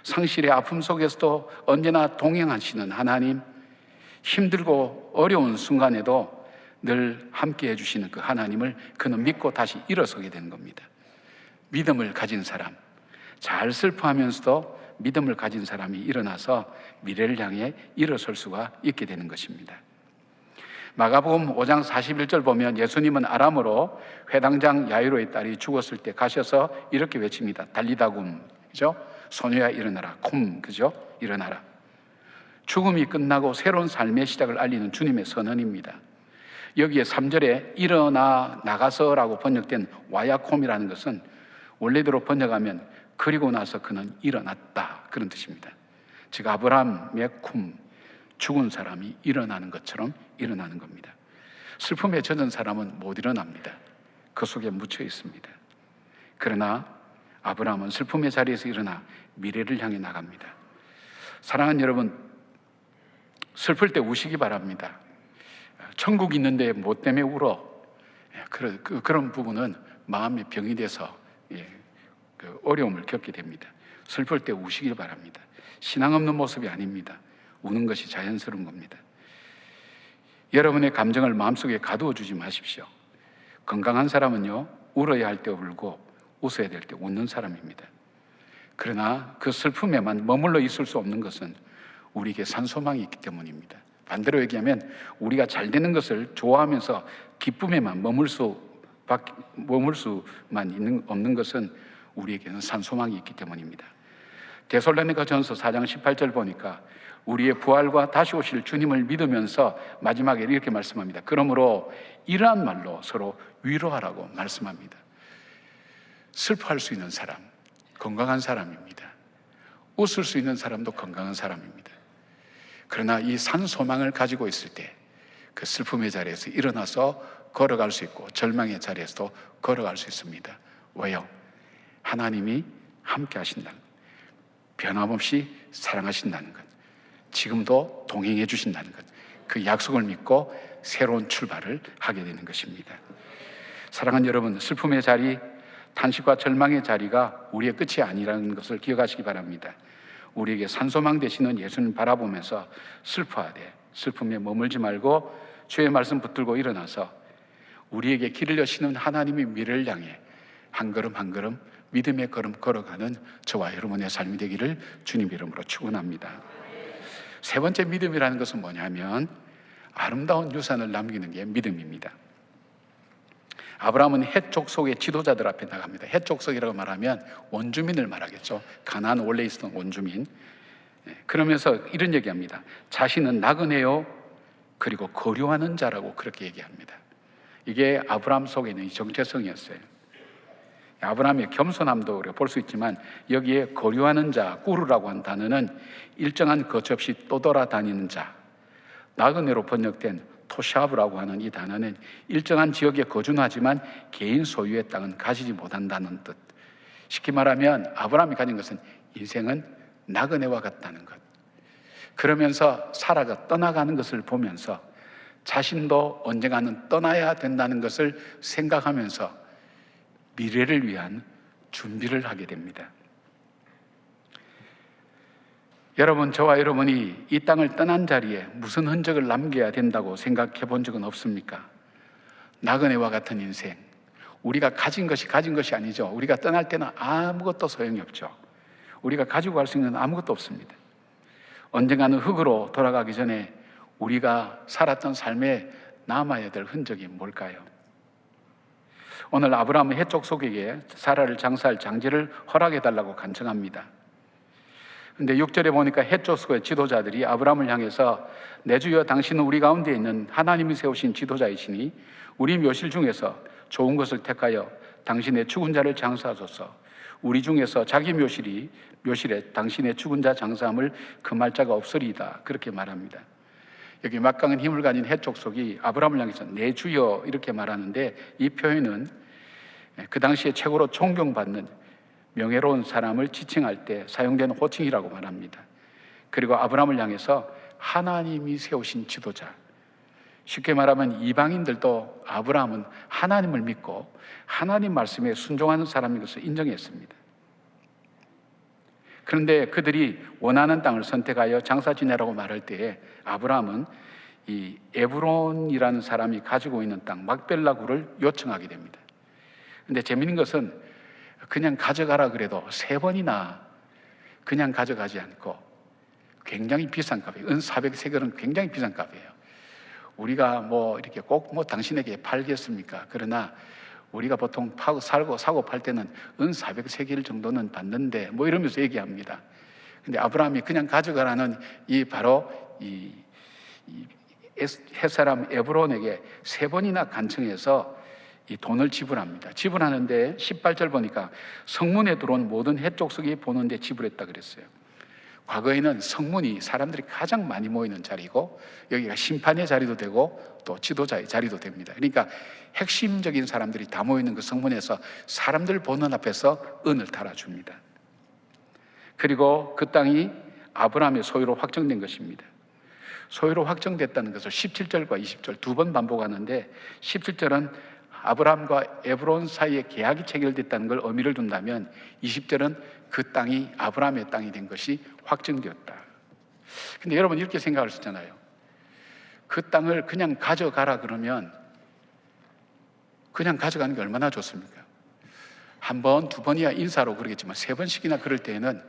상실의 아픔 속에서도 언제나 동행하시는 하나님, 힘들고 어려운 순간에도 늘 함께 해주시는 그 하나님을 그는 믿고 다시 일어서게 되는 겁니다. 믿음을 가진 사람, 잘 슬퍼하면서도 믿음을 가진 사람이 일어나서 미래를 향해 일어설 수가 있게 되는 것입니다. 마가복음 5장 41절 보면 예수님은 아람어로 회당장 야이로의 딸이 죽었을 때 가셔서 이렇게 외칩니다. 달리다굼, 그죠? 소녀야 일어나라. 쿰, 그죠? 일어나라. 죽음이 끝나고 새로운 삶의 시작을 알리는 주님의 선언입니다. 여기에 3절에 일어나 나가서라고 번역된 와야콤이라는 것은 원래대로 번역하면 그리고 나서 그는 일어났다, 그런 뜻입니다. 즉 아브라함의 쿰, 죽은 사람이 일어나는 것처럼 일어나는 겁니다. 슬픔에 젖은 사람은 못 일어납니다. 그 속에 묻혀 있습니다. 그러나 아브라함은 슬픔의 자리에서 일어나 미래를 향해 나갑니다. 사랑하는 여러분, 슬플 때 우시기 바랍니다. 천국 있는데 뭐 때문에 울어? 그런 부분은 마음의 병이 돼서 그 어려움을 겪게 됩니다. 슬플 때 우시길 바랍니다. 신앙 없는 모습이 아닙니다. 우는 것이 자연스러운 겁니다. 여러분의 감정을 마음속에 가두어 주지 마십시오. 건강한 사람은요, 울어야 할 때 울고 웃어야 될 때 웃는 사람입니다. 그러나 그 슬픔에만 머물러 있을 수 없는 것은 우리에게 산소망이 있기 때문입니다. 반대로 얘기하면 우리가 잘 되는 것을 좋아하면서 기쁨에만 머물 수만 없는 것은 우리에게는 산소망이 있기 때문입니다. 데살로니가전서 4장 18절 보니까 우리의 부활과 다시 오실 주님을 믿으면서 마지막에 이렇게 말씀합니다. 그러므로 이러한 말로 서로 위로하라고 말씀합니다. 슬퍼할 수 있는 사람, 건강한 사람입니다. 웃을 수 있는 사람도 건강한 사람입니다. 그러나 이 산소망을 가지고 있을 때 그 슬픔의 자리에서 일어나서 걸어갈 수 있고 절망의 자리에서도 걸어갈 수 있습니다. 왜요? 하나님이 함께 하신다는 것, 변함없이 사랑하신다는 것, 지금도 동행해 주신다는 것, 그 약속을 믿고 새로운 출발을 하게 되는 것입니다. 사랑하는 여러분, 슬픔의 자리, 탄식과 절망의 자리가 우리의 끝이 아니라는 것을 기억하시기 바랍니다. 우리에게 산소망 되시는 예수님 바라보면서 슬퍼하되 슬픔에 머물지 말고 주의 말씀 붙들고 일어나서 우리에게 길을 여시는 하나님의 미래를 향해 한 걸음 한 걸음 믿음의 걸음 걸어가는 저와 여러분의 삶이 되기를 주님 이름으로 축원합니다. 세 번째 믿음이라는 것은 뭐냐면 아름다운 유산을 남기는 게 믿음입니다. 아브라함은 헷 족속의 지도자들 앞에 나갑니다. 헷 족속이라고 말하면 원주민을 말하겠죠. 가나안 원래 있었던 원주민. 그러면서 이런 얘기합니다. 자신은 나그네요 그리고 거류하는 자라고 그렇게 얘기합니다. 이게 아브라함 속에 있는 정체성이었어요. 아브라함의 겸손함도 우리가 볼 수 있지만 여기에 거류하는 자, 꾸르라고 한 단어는 일정한 거처 없이 떠돌아다니는 자, 나그네로 번역된 토샤브라고 하는 이 단어는 일정한 지역에 거주하지만 개인 소유의 땅은 가지지 못한다는 뜻. 쉽게 말하면 아브라함이 가진 것은 인생은 나그네와 같다는 것. 그러면서 사라가 떠나가는 것을 보면서 자신도 언젠가는 떠나야 된다는 것을 생각하면서 미래를 위한 준비를 하게 됩니다. 여러분, 저와 여러분이 이 땅을 떠난 자리에 무슨 흔적을 남겨야 된다고 생각해 본 적은 없습니까? 나그네와 같은 인생, 우리가 가진 것이 아니죠. 우리가 떠날 때는 아무것도 소용이 없죠. 우리가 가지고 갈 수 있는 아무것도 없습니다. 언젠가는 흙으로 돌아가기 전에 우리가 살았던 삶에 남아야 될 흔적이 뭘까요? 오늘 아브라함은 헷 족속에게 사라를 장사할 장지를 허락해달라고 간청합니다. 근데 6절에 보니까 헷 족속의 지도자들이 아브라함을 향해서 내 주여 당신은 우리 가운데 있는 하나님이 세우신 지도자이시니 우리 묘실 중에서 좋은 것을 택하여 당신의 죽은 자를 장사하소서. 우리 중에서 자기 묘실에 당신의 죽은 자 장사함을 금할 자가 없으리이다. 그렇게 말합니다. 여기 막강한 힘을 가진 헷 족속이 아브라함을 향해서 내 주여 이렇게 말하는데 이 표현은 그 당시에 최고로 존경받는 명예로운 사람을 지칭할 때 사용되는 호칭이라고 말합니다. 그리고 아브라함을 향해서 하나님이 세우신 지도자, 쉽게 말하면 이방인들도 아브라함은 하나님을 믿고 하나님 말씀에 순종하는 사람인 것을 인정했습니다. 그런데 그들이 원하는 땅을 선택하여 장사 지내라고 말할 때에 아브라함은 이 에브론이라는 사람이 가지고 있는 땅 막벨라구를 요청하게 됩니다. 그런데 재미있는 것은 그냥 가져가라 그래도 3번이나 그냥 가져가지 않고 굉장히 비싼 값이에요. 은 400세겔은 굉장히 비싼 값이에요. 우리가 이렇게 꼭 당신에게 팔겠습니까? 그러나 우리가 보통 사고 팔 때는 은 400세겔 정도는 받는데 이러면서 얘기합니다. 근데 아브라함이 그냥 가져가라는 바로 햇사람 에브론에게 3번이나 간청해서 이 돈을 지불합니다. 지불하는데 18절 보니까 성문에 들어온 모든 헷 족속이 보는데 지불했다 그랬어요. 과거에는 성문이 사람들이 가장 많이 모이는 자리고 여기가 심판의 자리도 되고 또 지도자의 자리도 됩니다. 그러니까 핵심적인 사람들이 다 모이는 그 성문에서 사람들 보는 앞에서 은을 달아줍니다. 그리고 그 땅이 아브라함의 소유로 확정된 것입니다. 소유로 확정됐다는 것을 17절과 20절 두 번 반복하는데 17절은 아브라함과 에브론 사이에 계약이 체결됐다는 걸 의미를 둔다면 20절은 그 땅이 아브라함의 땅이 된 것이 확정되었다. 근데 여러분 이렇게 생각할 수 있잖아요. 그 땅을 그냥 가져가라 그러면 그냥 가져가는 게 얼마나 좋습니까? 한 번, 두 번이야 인사로 그러겠지만 세 번씩이나 그럴 때에는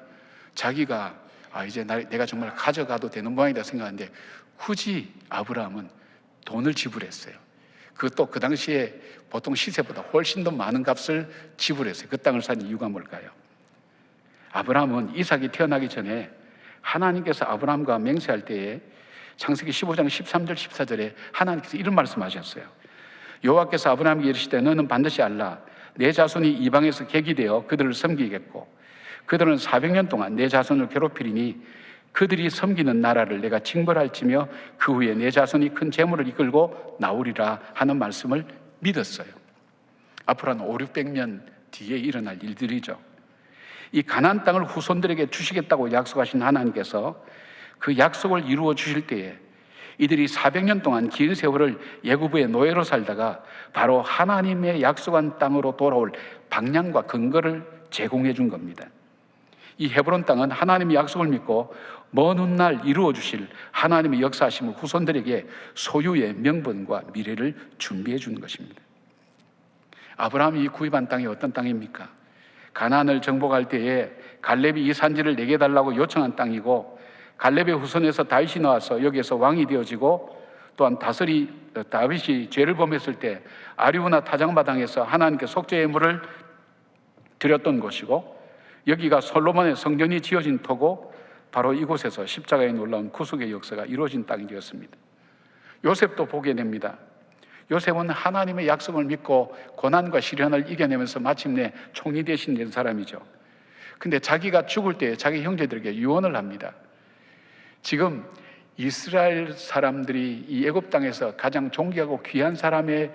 자기가 이제 내가 정말 가져가도 되는 모양이다 생각하는데 굳이 아브라함은 돈을 지불했어요. 그것도 그 당시에 보통 시세보다 훨씬 더 많은 값을 지불했어요. 그 땅을 산 이유가 뭘까요? 아브라함은 이삭이 태어나기 전에 하나님께서 아브라함과 맹세할 때에 창세기 15장 13절 14절에 하나님께서 이런 말씀하셨어요. 여호와께서 아브라함에게 이르시되 너는 반드시 알라 내 자손이 이방에서 객이 되어 그들을 섬기겠고 그들은 400년 동안 내 자손을 괴롭히리니 그들이 섬기는 나라를 내가 징벌할지며 그 후에 내 자손이 큰 재물을 이끌고 나오리라 하는 말씀을 믿었어요. 앞으로 한 500-600년 뒤에 일어날 일들이죠. 이 가나안 땅을 후손들에게 주시겠다고 약속하신 하나님께서 그 약속을 이루어 주실 때에 이들이 400년 동안 긴 세월을 애굽의 노예로 살다가 바로 하나님의 약속한 땅으로 돌아올 방향과 근거를 제공해 준 겁니다. 이 헤브론 땅은 하나님의 약속을 믿고 먼 훗날 이루어 주실 하나님의 역사하심을 후손들에게 소유의 명분과 미래를 준비해 주는 것입니다. 아브라함이 구입한 땅이 어떤 땅입니까? 가나안을 정복할 때에 갈렙이 이 산지를 내게 달라고 요청한 땅이고 갈렙의 후손에서 다윗이 나와서 여기에서 왕이 되어지고 또한 다윗이 죄를 범했을 때 아리우나 타작마당에서 하나님께 속죄의 물을 드렸던 곳이고 여기가 솔로몬의 성전이 지어진 터고 바로 이곳에서 십자가에 놀라운 구속의 역사가 이루어진 땅이 되었습니다. 요셉도 보게 됩니다. 요셉은 하나님의 약속을 믿고 고난과 시련을 이겨내면서 마침내 총리 대신 된 사람이죠. 근데 자기가 죽을 때 자기 형제들에게 유언을 합니다. 지금 이스라엘 사람들이 이 애굽 땅에서 가장 존귀하고 귀한 사람의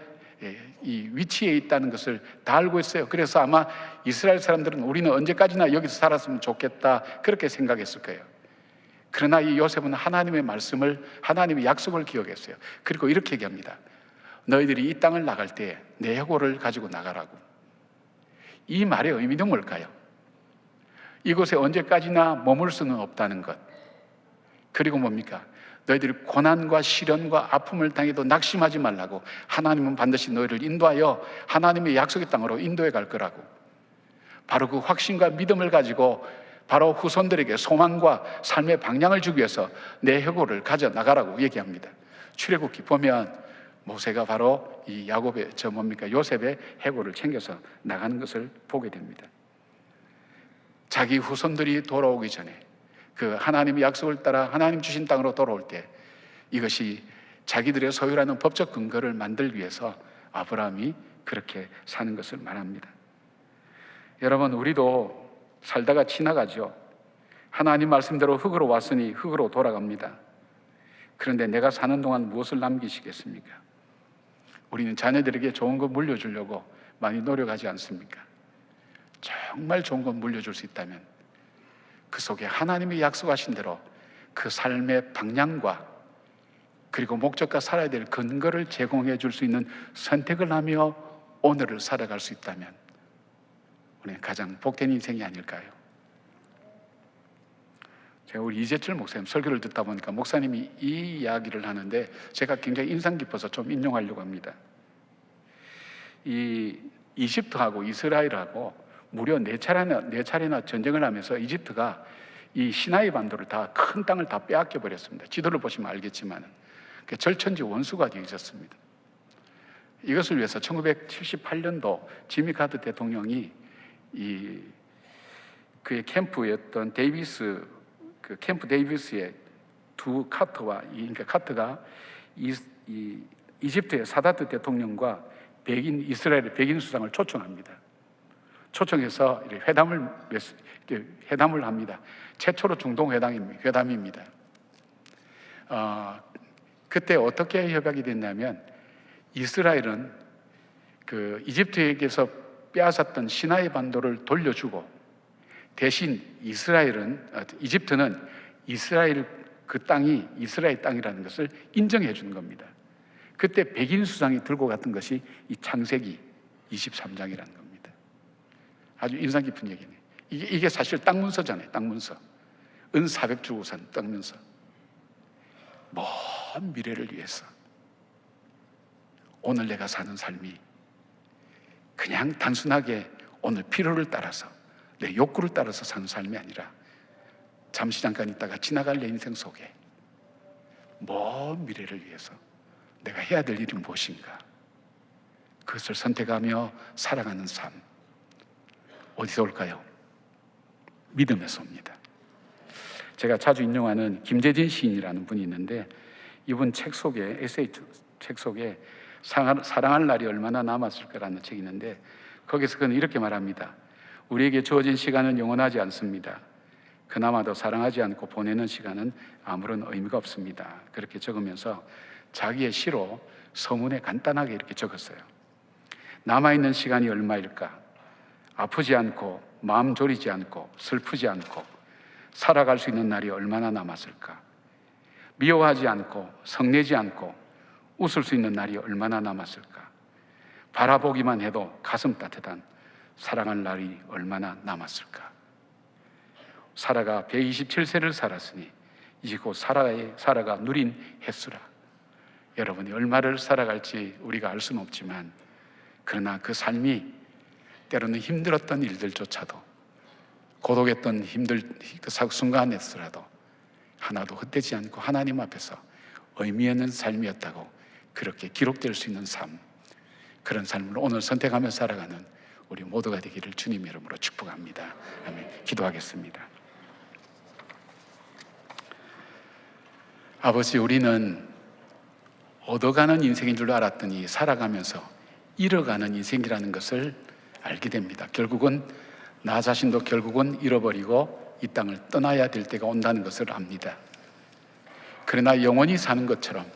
이 위치에 있다는 것을 다 알고 있어요. 그래서 아마 이스라엘 사람들은 우리는 언제까지나 여기서 살았으면 좋겠다 그렇게 생각했을 거예요. 그러나 이 요셉은 하나님의 말씀을, 하나님의 약속을 기억했어요. 그리고 이렇게 얘기합니다. 너희들이 이 땅을 나갈 때 내 해골을 가지고 나가라고. 이 말의 의미는 뭘까요? 이곳에 언제까지나 머물 수는 없다는 것. 그리고 뭡니까? 너희들이 고난과 시련과 아픔을 당해도 낙심하지 말라고. 하나님은 반드시 너희를 인도하여 하나님의 약속의 땅으로 인도해 갈 거라고. 바로 그 확신과 믿음을 가지고 바로 후손들에게 소망과 삶의 방향을 주기 위해서 내 해골을 가져 나가라고 얘기합니다. 출애굽기 보면 모세가 바로 이 야곱의 요셉의 해골을 챙겨서 나가는 것을 보게 됩니다. 자기 후손들이 돌아오기 전에 그 하나님의 약속을 따라 하나님 주신 땅으로 돌아올 때 이것이 자기들의 소유라는 법적 근거를 만들기 위해서 아브라함이 그렇게 사는 것을 말합니다. 여러분, 우리도 살다가 지나가죠. 하나님 말씀대로 흙으로 왔으니 흙으로 돌아갑니다. 그런데 내가 사는 동안 무엇을 남기시겠습니까? 우리는 자녀들에게 좋은 거 물려주려고 많이 노력하지 않습니까? 정말 좋은 거 물려줄 수 있다면 그 속에 하나님이 약속하신 대로 그 삶의 방향과 그리고 목적과 살아야 될 근거를 제공해 줄 수 있는 선택을 하며 오늘을 살아갈 수 있다면 우리는 가장 복된 인생이 아닐까요? 제가 우리 이재철 목사님 설교를 듣다 보니까 목사님이 이 이야기를 하는데 제가 굉장히 인상 깊어서 좀 인용하려고 합니다. 이 이집트하고 이스라엘하고 무려 네 차례나 전쟁을 하면서 이집트가 이 시나이 반도를 다 큰 땅을 다 빼앗겨 버렸습니다. 지도를 보시면 알겠지만 절천지 원수가 되어 있었습니다. 이것을 위해서 1978년도 지미 카터 대통령이 그의 캠프였던 캠프 데이비스의 두 카터와 그러니까 카터가 이집트의 사다트 대통령과 이스라엘의 백인 수상을 초청합니다. 초청해서 회담을 합니다. 최초로 중동 회담입니다. 그때 어떻게 협약이 됐냐면 이스라엘은 그 이집트에게서 빼앗았던 시나이 반도를 돌려주고 대신 이집트는 이스라엘 그 땅이 이스라엘 땅이라는 것을 인정해 주는 겁니다. 그때 백인 수장이 들고 갔던 것이 이 창세기 23장이라는 겁니다. 아주 인상 깊은 얘기네. 이게 사실 땅 문서잖아요. 땅 문서. 은 400 주고 산 땅 문서. 먼 미래를 위해서 오늘 내가 사는 삶이 그냥 단순하게 오늘 필요를 따라서 내 욕구를 따라서 사는 삶이 아니라 잠시 잠깐 있다가 지나갈 내 인생 속에 먼 미래를 위해서 내가 해야 될 일이 무엇인가, 그것을 선택하며 살아가는 삶, 어디서 올까요? 믿음에서 옵니다. 제가 자주 인용하는 김재진 시인이라는 분이 있는데, 이분 책 속에, 에세이 책 속에 사랑할 날이 얼마나 남았을까라는 책이 있는데, 거기서 그는 이렇게 말합니다. 우리에게 주어진 시간은 영원하지 않습니다. 그나마도 사랑하지 않고 보내는 시간은 아무런 의미가 없습니다. 그렇게 적으면서 자기의 시로 서문에 간단하게 이렇게 적었어요. 남아있는 시간이 얼마일까? 아프지 않고 마음 졸이지 않고 슬프지 않고 살아갈 수 있는 날이 얼마나 남았을까? 미워하지 않고 성내지 않고 웃을 수 있는 날이 얼마나 남았을까? 바라보기만 해도 가슴 따뜻한 사랑할 날이 얼마나 남았을까? 사라가 127세를 살았으니 이제 곧 사라가 누린 햇수라. 여러분이 얼마를 살아갈지 우리가 알 수는 없지만, 그러나 그 삶이 때로는 힘들었던 일들조차도, 고독했던 그 순간에서라도 하나도 헛되지 않고 하나님 앞에서 의미 있는 삶이었다고 그렇게 기록될 수 있는 삶, 그런 삶을 오늘 선택하며 살아가는 우리 모두가 되기를 주님 이름으로 축복합니다. 아멘. 기도하겠습니다. 아버지, 우리는 얻어가는 인생인 줄 알았더니 살아가면서 잃어가는 인생이라는 것을 알게 됩니다. 결국은 나 자신도 결국은 잃어버리고 이 땅을 떠나야 될 때가 온다는 것을 압니다. 그러나 영원히 사는 것처럼,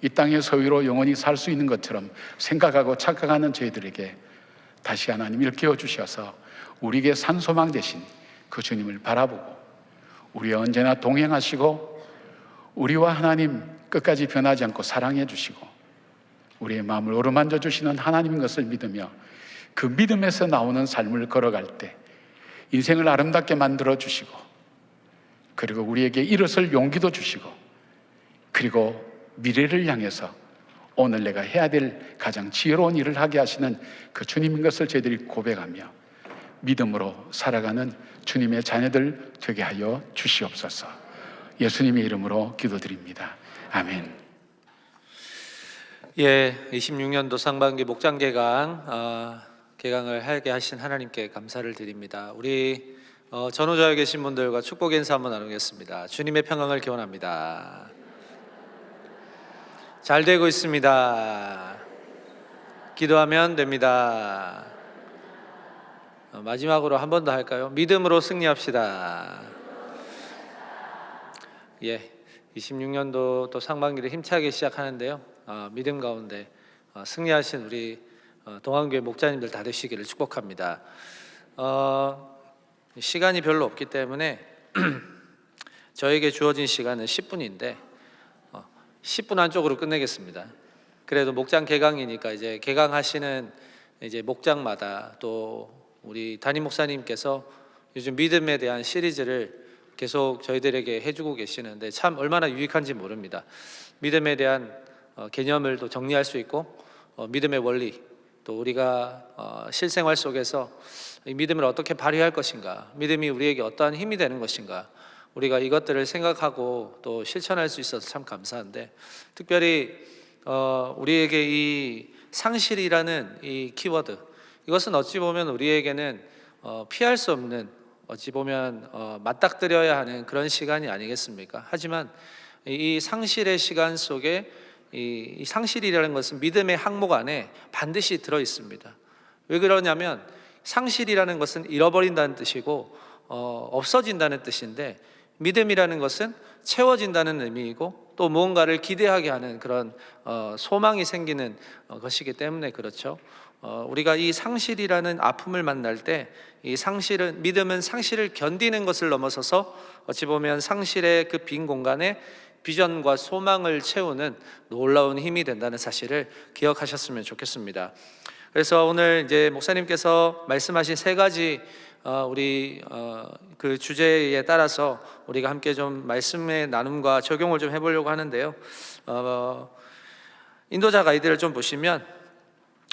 이 땅의 소유로 영원히 살 수 있는 것처럼 생각하고 착각하는 저희들에게 다시 하나님 일깨워 주셔서 우리에게 산소망 되신 그 주님을 바라보고 우리와 언제나 동행하시고 우리와 하나님 끝까지 변하지 않고 사랑해 주시고 우리의 마음을 어루만져 주시는 하나님인 것을 믿으며 그 믿음에서 나오는 삶을 걸어갈 때 인생을 아름답게 만들어 주시고, 그리고 우리에게 일어설 용기도 주시고, 그리고 미래를 향해서 오늘 내가 해야 될 가장 지혜로운 일을 하게 하시는 그 주님인 것을 저희들이 고백하며 믿음으로 살아가는 주님의 자녀들 되게 하여 주시옵소서. 예수님의 이름으로 기도드립니다. 아멘. 예, 26년도 상반기 목장 개강을 하게 하신 하나님께 감사를 드립니다. 우리 전후좌에 계신 분들과 축복 인사 한번 나누겠습니다. 주님의 평강을 기원합니다. 잘 되고 있습니다. 기도하면 됩니다. 마지막으로 한 번 더 할까요? 믿음으로 승리합시다. 예, 26년도 또 상반기를 힘차게 시작하는데요. 믿음 가운데 승리하신 우리 동안교회 목자님들 다 되시기를 축복합니다. 시간이 별로 없기 때문에 저에게 주어진 시간은 10분인데 10분 안쪽으로 끝내겠습니다. 그래도 목장 개강이니까 이제 개강하시는 이제 목장마다 또 우리 담임 목사님께서 요즘 믿음에 대한 시리즈를 계속 저희들에게 해주고 계시는데 참 얼마나 유익한지 모릅니다. 믿음에 대한 개념을 또 정리할 수 있고 믿음의 원리, 또 우리가 실생활 속에서 이 믿음을 어떻게 발휘할 것인가, 믿음이 우리에게 어떠한 힘이 되는 것인가, 우리가 이것들을 생각하고 또 실천할 수 있어서 참 감사한데, 특별히 우리에게 이 상실이라는 이 키워드, 이것은 어찌 보면 우리에게는 피할 수 없는, 어찌 보면 맞닥뜨려야 하는 그런 시간이 아니겠습니까? 하지만 이 상실의 시간 속에 이 상실이라는 것은 믿음의 항목 안에 반드시 들어 있습니다. 왜 그러냐면 상실이라는 것은 잃어버린다는 뜻이고 없어진다는 뜻인데, 믿음이라는 것은 채워진다는 의미이고 또 무언가를 기대하게 하는 그런 소망이 생기는 것이기 때문에 그렇죠. 우리가 이 상실이라는 아픔을 만날 때 이 상실은, 믿음은 상실을 견디는 것을 넘어서서 어찌 보면 상실의 그 빈 공간에 비전과 소망을 채우는 놀라운 힘이 된다는 사실을 기억하셨으면 좋겠습니다. 그래서 오늘 이제 목사님께서 말씀하신 세 가지 우리 그 주제에 따라서 우리가 함께 좀 말씀의 나눔과 적용을 좀 해보려고 하는데요. 인도자 가이드를 좀 보시면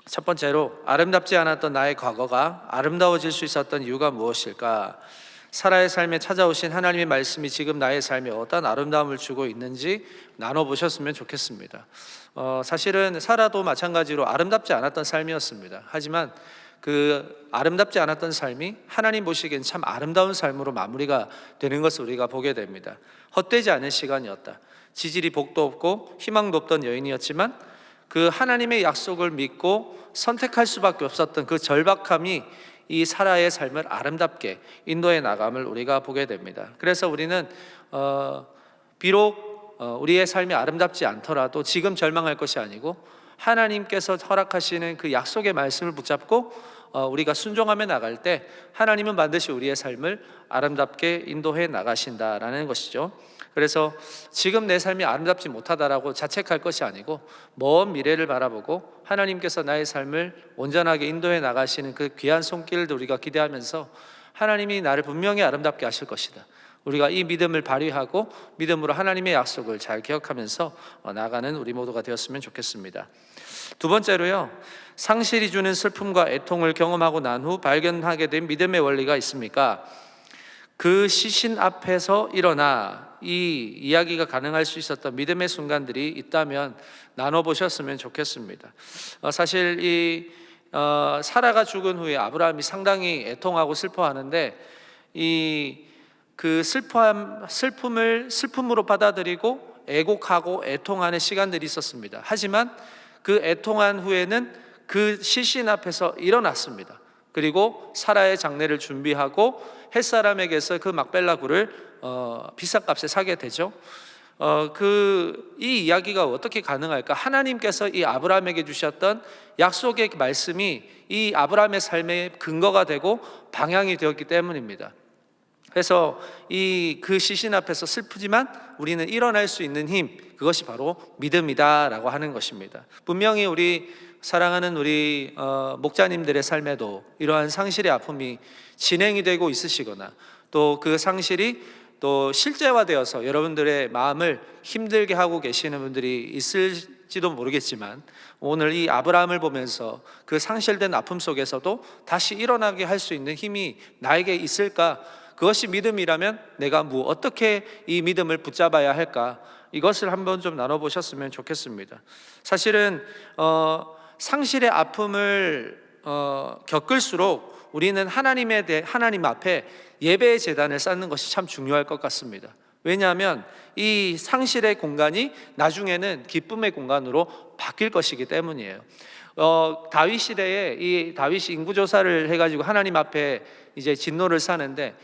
첫 번째로, 아름답지 않았던 나의 과거가 아름다워질 수 있었던 이유가 무엇일까? 사라의 삶에 찾아오신 하나님의 말씀이 지금 나의 삶에 어떤 아름다움을 주고 있는지 나눠보셨으면 좋겠습니다. 사실은 사라도 마찬가지로 아름답지 않았던 삶이었습니다. 하지만 그 아름답지 않았던 삶이 하나님 보시기엔 참 아름다운 삶으로 마무리가 되는 것을 우리가 보게 됩니다. 헛되지 않은 시간이었다. 지질이 복도 없고 희망도 없던 여인이었지만 그 하나님의 약속을 믿고 선택할 수밖에 없었던 그 절박함이 이 사라의 삶을 아름답게 인도해 나감을 우리가 보게 됩니다. 그래서 우리는 비록 우리의 삶이 아름답지 않더라도 지금 절망할 것이 아니고 하나님께서 허락하시는 그 약속의 말씀을 붙잡고 우리가 순종하며 나갈 때 하나님은 반드시 우리의 삶을 아름답게 인도해 나가신다라는 것이죠. 그래서 지금 내 삶이 아름답지 못하다라고 자책할 것이 아니고 먼 미래를 바라보고 하나님께서 나의 삶을 온전하게 인도해 나가시는 그 귀한 손길을 우리가 기대하면서 하나님이 나를 분명히 아름답게 하실 것이다, 우리가 이 믿음을 발휘하고 믿음으로 하나님의 약속을 잘 기억하면서 나가는 우리 모두가 되었으면 좋겠습니다. 두 번째로요, 상실이 주는 슬픔과 애통을 경험하고 난 후 발견하게 된 믿음의 원리가 있습니까? 그 시신 앞에서 일어나 이 이야기가 가능할 수 있었던 믿음의 순간들이 있다면 나눠보셨으면 좋겠습니다. 사실 이 사라가 죽은 후에 아브라함이 상당히 애통하고 슬퍼하는데 이 그 슬픔을 슬픔으로 받아들이고 애곡하고 애통하는 시간들이 있었습니다. 하지만 그 애통한 후에는 그 시신 앞에서 일어났습니다. 그리고 사라의 장례를 준비하고 햇사람에게서 그 막벨라 굴을 비싼 값에 사게 되죠. 이 이야기가 어떻게 가능할까? 하나님께서 이 아브라함에게 주셨던 약속의 말씀이 이 아브라함의 삶의 근거가 되고 방향이 되었기 때문입니다. 그래서 그 시신 앞에서 슬프지만 우리는 일어날 수 있는 힘, 그것이 바로 믿음이다라고 하는 것입니다. 분명히 우리 사랑하는 우리 목자님들의 삶에도 이러한 상실의 아픔이 진행이 되고 있으시거나 또 그 상실이 또 실제화되어서 여러분들의 마음을 힘들게 하고 계시는 분들이 있을지도 모르겠지만, 오늘 이 아브라함을 보면서 그 상실된 아픔 속에서도 다시 일어나게 할 수 있는 힘이 나에게 있을까? 그것이 믿음이라면 내가 어떻게 이 믿음을 붙잡아야 할까? 이것을 한번 좀 나눠보셨으면 좋겠습니다. 사실은 상실의 아픔을 겪을수록 우리는 하나님 앞에 예배의 제단을 쌓는 것이 참 중요할 것 같습니다. 왜냐하면 이 상실의 공간이 나중에는 기쁨의 공간으로 바뀔 것이기 때문이에요. 다윗 시대에 이 다윗이 인구조사를 해가지고 하나님 앞에 이제 진노를 사는데,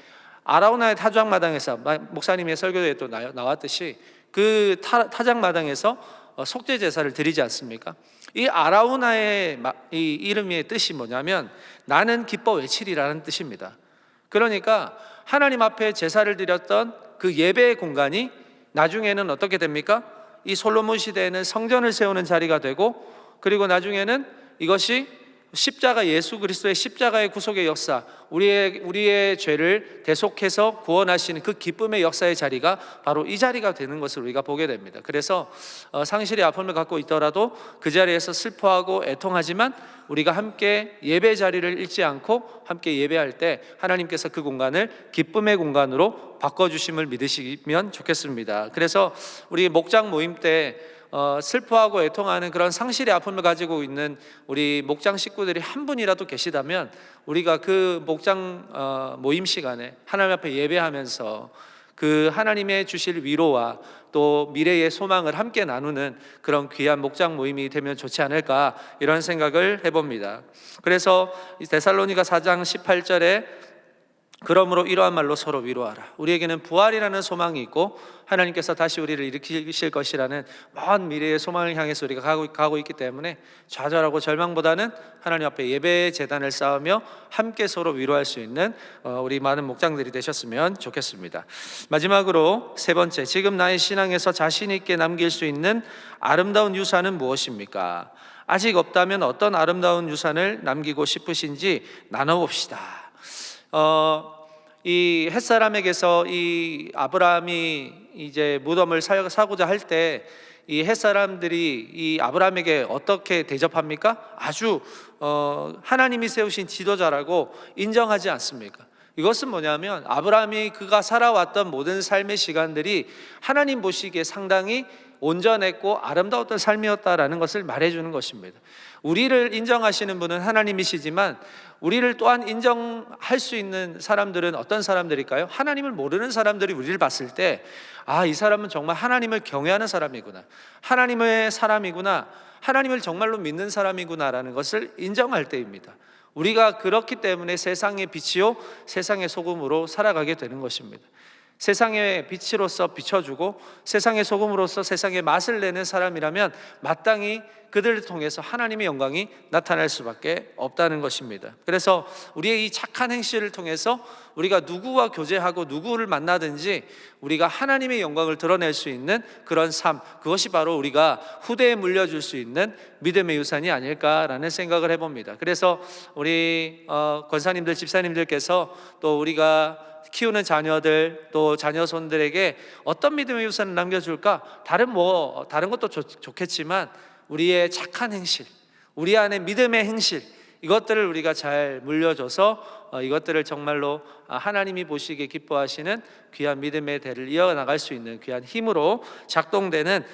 아라우나의 타작마당에서 목사님의 설교에 또 나왔듯이 그 타작마당에서 속죄 제사를 드리지 않습니까? 이 아라우나의 이 이름의 뜻이 뭐냐면 나는 기뻐 외치리라는 뜻입니다. 그러니까 하나님 앞에 제사를 드렸던 그 예배의 공간이 나중에는 어떻게 됩니까? 이 솔로몬 시대에는 성전을 세우는 자리가 되고, 그리고 나중에는 이것이 십자가, 예수 그리스도의 십자가의 구속의 역사, 우리의 죄를 대속해서 구원하시는 그 기쁨의 역사의 자리가 바로 이 자리가 되는 것을 우리가 보게 됩니다. 그래서 상실의 아픔을 갖고 있더라도 그 자리에서 슬퍼하고 애통하지만 우리가 함께 예배 자리를 잃지 않고 함께 예배할 때 하나님께서 그 공간을 기쁨의 공간으로 바꿔주심을 믿으시면 좋겠습니다. 그래서 우리 목장 모임 때 슬퍼하고 애통하는 그런 상실의 아픔을 가지고 있는 우리 목장 식구들이 한 분이라도 계시다면 우리가 그 목장 모임 시간에 하나님 앞에 예배하면서 그 하나님의 주실 위로와 또 미래의 소망을 함께 나누는 그런 귀한 목장 모임이 되면 좋지 않을까, 이런 생각을 해봅니다. 그래서 데살로니가 4장 18절에 그러므로 이러한 말로 서로 위로하라. 우리에게는 부활이라는 소망이 있고 하나님께서 다시 우리를 일으키실 것이라는 먼 미래의 소망을 향해서 우리가 가고 있기 때문에 좌절하고 절망보다는 하나님 앞에 예배의 제단을 쌓으며 함께 서로 위로할 수 있는 우리 많은 목장들이 되셨으면 좋겠습니다. 마지막으로 세 번째, 지금 나의 신앙에서 자신 있게 남길 수 있는 아름다운 유산은 무엇입니까? 아직 없다면 어떤 아름다운 유산을 남기고 싶으신지 나눠봅시다. 이 햇사람에게서 이 아브라함이 이제 무덤을 사고자 할 때 이 햇사람들이 이 아브라함에게 어떻게 대접합니까? 아주 하나님이 세우신 지도자라고 인정하지 않습니까? 이것은 뭐냐면 아브라함이 그가 살아왔던 모든 삶의 시간들이 하나님 보시기에 상당히 온전했고 아름다웠던 삶이었다라는 것을 말해주는 것입니다. 우리를 인정하시는 분은 하나님이시지만 우리를 또한 인정할 수 있는 사람들은 어떤 사람들일까요? 하나님을 모르는 사람들이 우리를 봤을 때 이 사람은 정말 하나님을 경외하는 사람이구나, 하나님의 사람이구나, 하나님을 정말로 믿는 사람이구나라는 것을 인정할 때입니다. 우리가 그렇기 때문에 세상의 빛이요 세상의 소금으로 살아가게 되는 것입니다. 세상의 빛으로서 비춰주고 세상의 소금으로서 세상의 맛을 내는 사람이라면 마땅히 그들을 통해서 하나님의 영광이 나타날 수밖에 없다는 것입니다. 그래서 우리의 이 착한 행실을 통해서 우리가 누구와 교제하고 누구를 만나든지 우리가 하나님의 영광을 드러낼 수 있는 그런 삶, 그것이 바로 우리가 후대에 물려줄 수 있는 믿음의 유산이 아닐까라는 생각을 해봅니다. 그래서 우리 권사님들, 집사님들께서 또 우리가 키우는 자녀들 또 자녀손들에게 어떤 믿음의 유산을 남겨줄까? 다른 것도 좋겠지만 우리의 착한 행실, 우리 안에 믿음의 행실, 이것들을 우리가 잘 물려줘서 이것들을 정말로 하나님이 보시기에 기뻐하시는 귀한 믿음의 대를 이어나갈 수 있는 귀한 힘으로 작동되는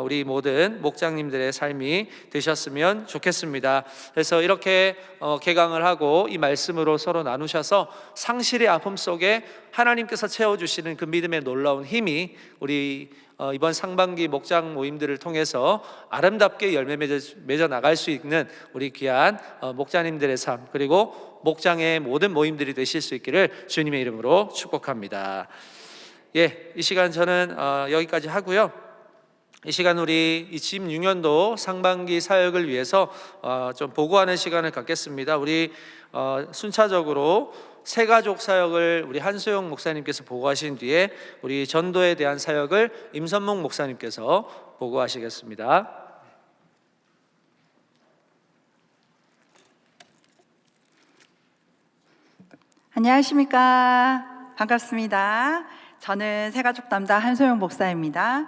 우리 모든 목장님들의 삶이 되셨으면 좋겠습니다. 그래서 이렇게 개강을 하고 이 말씀으로 서로 나누셔서 상실의 아픔 속에 하나님께서 채워주시는 그 믿음의 놀라운 힘이 우리 이번 상반기 목장 모임들을 통해서 아름답게 열매 맺어 나갈 수 있는 우리 귀한 목자님들의 삶, 그리고 목장의 모든 모임들이 되실 수 있기를 주님의 이름으로 축복합니다. 이 시간 저는 여기까지 하고요. 이 시간 우리 26년도 상반기 사역을 위해서 좀 보고하는 시간을 갖겠습니다. 우리 순차적으로 새가족 사역을 우리 한소영 목사님께서 보고하신 뒤에 우리 전도에 대한 사역을 임선목 목사님께서 보고하시겠습니다. 안녕하십니까. 반갑습니다. 저는 새가족 담당 한소영 목사입니다.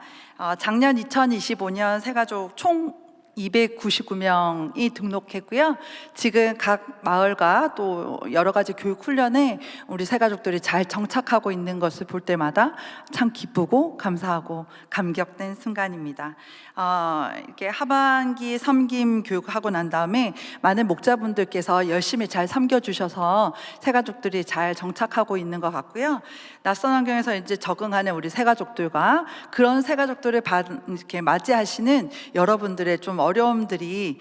작년 2025년 새가족 총 299명이 등록했고요. 지금 각 마을과 또 여러 가지 교육 훈련에 우리 새가족들이 잘 정착하고 있는 것을 볼 때마다 참 기쁘고 감사하고 감격된 순간입니다. 이렇게 하반기 섬김 교육하고 난 다음에 많은 목자분들께서 열심히 잘 섬겨주셔서 새가족들이 잘 정착하고 있는 것 같고요. 낯선 환경에서 이제 적응하는 우리 새가족들과 그런 새가족들을 이렇게 맞이하시는 여러분들의 좀 어려움들이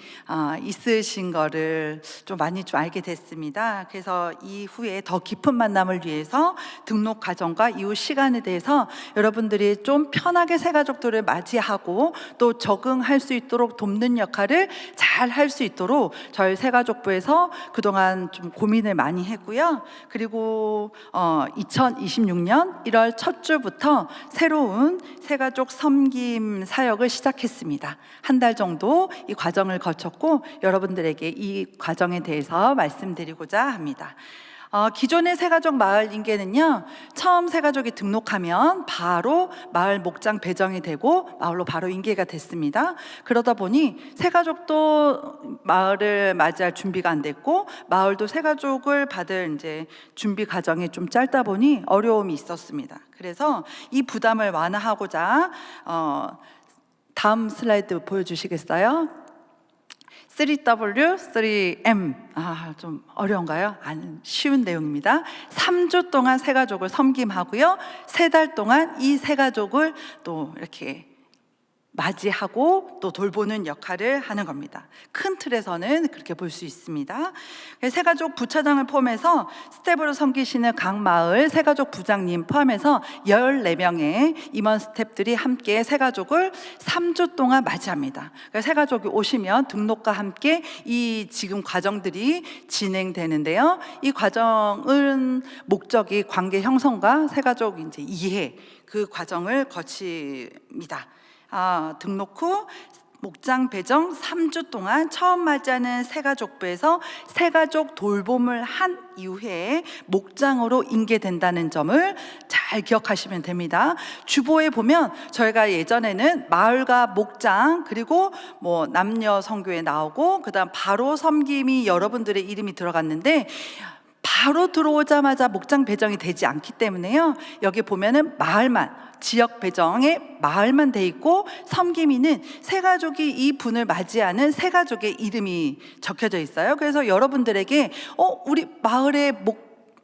있으신 거를 좀 많이 알게 됐습니다. 그래서 이후에 더 깊은 만남을 위해서 등록 과정과 이후 시간에 대해서 여러분들이 좀 편하게 새가족들을 맞이하고 또 적응할 수 있도록 돕는 역할을 잘 할 수 있도록 저희 새가족부에서 그동안 좀 고민을 많이 했고요. 그리고 2026년 1월 첫 주부터 새로운 새가족 섬김 사역을 시작했습니다. 한 달 정도 이 과정을 거쳤고 여러분들에게 이 과정에 대해서 말씀드리고자 합니다. 기존의 새가족 마을 인계는요, 처음 새가족이 등록하면 바로 마을 목장 배정이 되고 마을로 바로 인계가 됐습니다. 그러다 보니 새가족도 마을을 맞이할 준비가 안 됐고 마을도 새가족을 받을 이제 준비 과정이 좀 짧다 보니 어려움이 있었습니다. 그래서 이 부담을 완화하고자 다음 슬라이드 보여주시겠어요? 3W, 3M. 좀 어려운가요? 쉬운 내용입니다. 3주 동안 새가족을 섬김하고요. 3달 동안 이 새가족을 또 이렇게 맞이하고 또 돌보는 역할을 하는 겁니다. 큰 틀에서는 그렇게 볼 수 있습니다. 새가족 부차장을 포함해서 스텝으로 섬기시는 각 마을 새가족 부장님 포함해서 14명의 임원 스텝들이 함께 새가족을 3주 동안 맞이합니다. 새가족이 오시면 등록과 함께 이 지금 과정들이 진행되는데요. 이 과정은 목적이 관계 형성과 새가족 이제 이해, 그 과정을 거칩니다. 등록 후 목장 배정 3주 동안 처음 맞이하는 새가족부에서 새가족 돌봄을 한 이후에 목장으로 인계된다는 점을 잘 기억하시면 됩니다. 주보에 보면 저희가 예전에는 마을과 목장 그리고 뭐 남녀 선교에 나오고 그다음 바로 섬김이 여러분들의 이름이 들어갔는데 바로 들어오자마자 목장 배정이 되지 않기 때문에요. 여기 보면은 마을만 지역 배정에 마을만 돼 있고 섬김이는 새가족이 이 분을 맞이하는 새가족의 이름이 적혀져 있어요. 그래서 여러분들에게 우리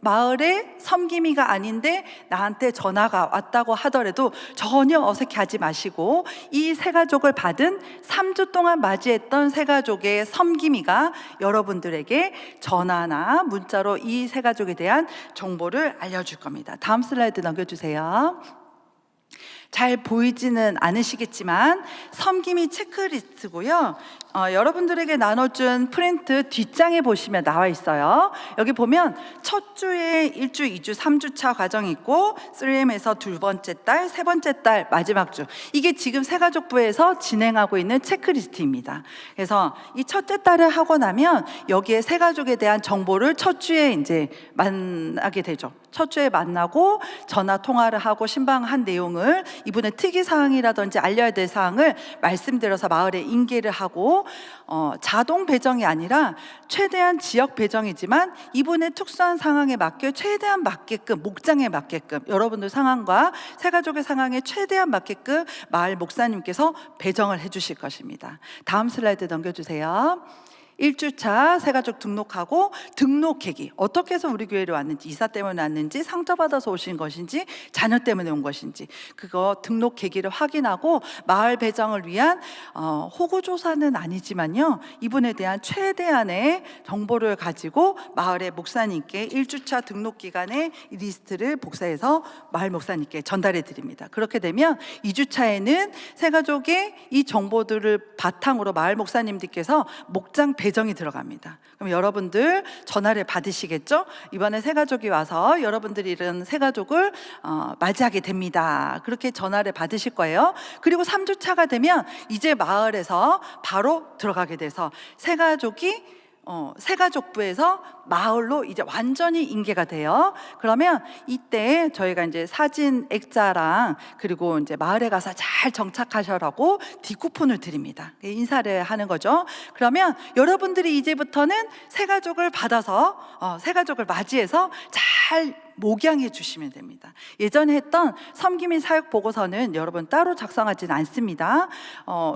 마을에 섬김이가 아닌데 나한테 전화가 왔다고 하더라도 전혀 어색해하지 마시고 이 새가족을 받은 3주 동안 맞이했던 새가족의 섬김이가 여러분들에게 전화나 문자로 이 새가족에 대한 정보를 알려줄 겁니다. 다음 슬라이드 넘겨주세요. 잘 보이지는 않으시겠지만 섬김이 체크리스트고요. 여러분들에게 나눠준 프린트 뒷장에 보시면 나와 있어요. 여기 보면 첫 주에 1주, 2주, 3주차 과정이 있고 3M에서 두 번째 달, 세 번째 달, 마지막 주, 이게 지금 새가족부에서 진행하고 있는 체크리스트입니다. 그래서 이 첫째 달을 하고 나면 여기에 새가족에 대한 정보를 첫 주에 이제 만나게 되죠. 첫 주에 만나고 전화 통화를 하고 신방한 내용을 이분의 특이사항이라든지 알려야 될 사항을 말씀드려서 마을에 인계를 하고 자동 배정이 아니라 최대한 지역 배정이지만 이분의 특수한 상황에 맞게 최대한 맞게끔 목장에 맞게끔 여러분들 상황과 새가족의 상황에 최대한 맞게끔 마을 목사님께서 배정을 해주실 것입니다. 다음 슬라이드 넘겨주세요. 1주차 새가족 등록하고 등록계기, 어떻게 해서 우리 교회로 왔는지, 이사 때문에 왔는지, 상처받아서 오신 것인지, 자녀 때문에 온 것인지 그거 등록계기를 확인하고 마을 배정을 위한 호구조사는 아니지만요, 이분에 대한 최대한의 정보를 가지고 마을의 목사님께 1주차 등록기간의 리스트를 복사해서 마을 목사님께 전달해 드립니다. 그렇게 되면 2주차에는 새가족의 이 정보들을 바탕으로 마을 목사님들께서 목장 배정이 들어갑니다. 그럼 여러분들 전화를 받으시겠죠? 이번에 새가족이 와서 여러분들이 이런 새가족을 맞이하게 됩니다. 그렇게 전화를 받으실 거예요. 그리고 3주차가 되면 이제 마을에서 바로 들어가게 돼서 새가족부에서 마을로 이제 완전히 인계가 돼요. 그러면 이때 저희가 이제 사진 액자랑 그리고 이제 마을에 가서 잘 정착하셔라고 뒷쿠폰을 드립니다. 인사를 하는 거죠. 그러면 여러분들이 이제부터는 새가족을 받아서 새가족을 맞이해서 잘 목양해 주시면 됩니다. 예전에 했던 섬김인 사역 보고서는 여러분 따로 작성하지는 않습니다.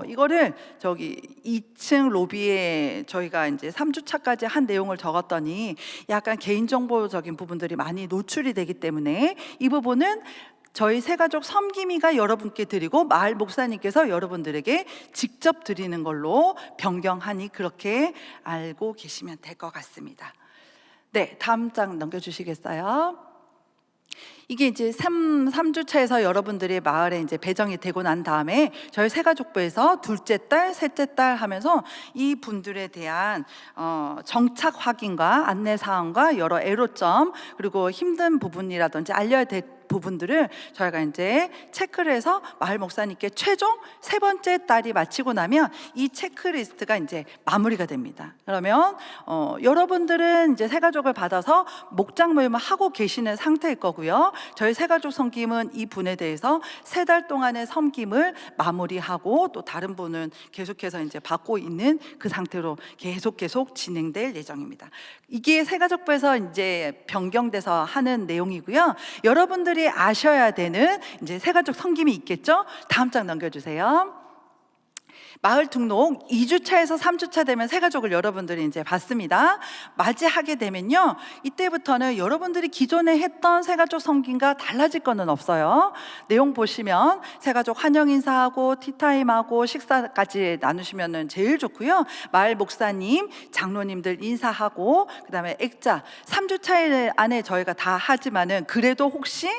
이거를 저기 2층 로비에 저희가 이제 3주차까지 한 내용을 적었더니 약간 개인정보적인 부분들이 많이 노출이 되기 때문에 이 부분은 저희 새가족 섬김이가 여러분께 드리고 마을 목사님께서 여러분들에게 직접 드리는 걸로 변경하니 그렇게 알고 계시면 될 것 같습니다. 네, 다음 장 넘겨주시겠어요? 이게 이제 3주차에서 여러분들이 마을에 이제 배정이 되고 난 다음에 저희 새가족부에서 둘째 달, 셋째 달 하면서 이 분들에 대한 정착 확인과 안내 사항과 여러 애로점 그리고 힘든 부분이라든지 알려야 될 부분들을 저희가 이제 체크를 해서 마을 목사님께 최종 세 번째 달이 마치고 나면 이 체크리스트가 이제 마무리가 됩니다. 그러면 여러분들은 이제 새가족을 받아서 목장 모임을 하고 계시는 상태일 거고요. 저희 새가족 섬김은 이 분에 대해서 3달 동안의 섬김을 마무리하고 또 다른 분은 계속해서 이제 받고 있는 그 상태로 계속 진행될 예정입니다. 이게 새가족부에서 이제 변경돼서 하는 내용이고요. 여러분들이 아셔야 되는 이제 새가족 섬김이 있겠죠? 다음 장 넘겨주세요. 마을 등록 2주차에서 3주차 되면 새가족을 여러분들이 이제 받습니다. 맞이하게 되면요, 이때부터는 여러분들이 기존에 했던 새가족 섬김과 달라질 거는 없어요. 내용 보시면 새가족 환영 인사하고 티타임하고 식사까지 나누시면 제일 좋고요. 마을 목사님, 장로님들 인사하고 그다음에 액자 3주차 안에 저희가 다 하지만은 그래도 혹시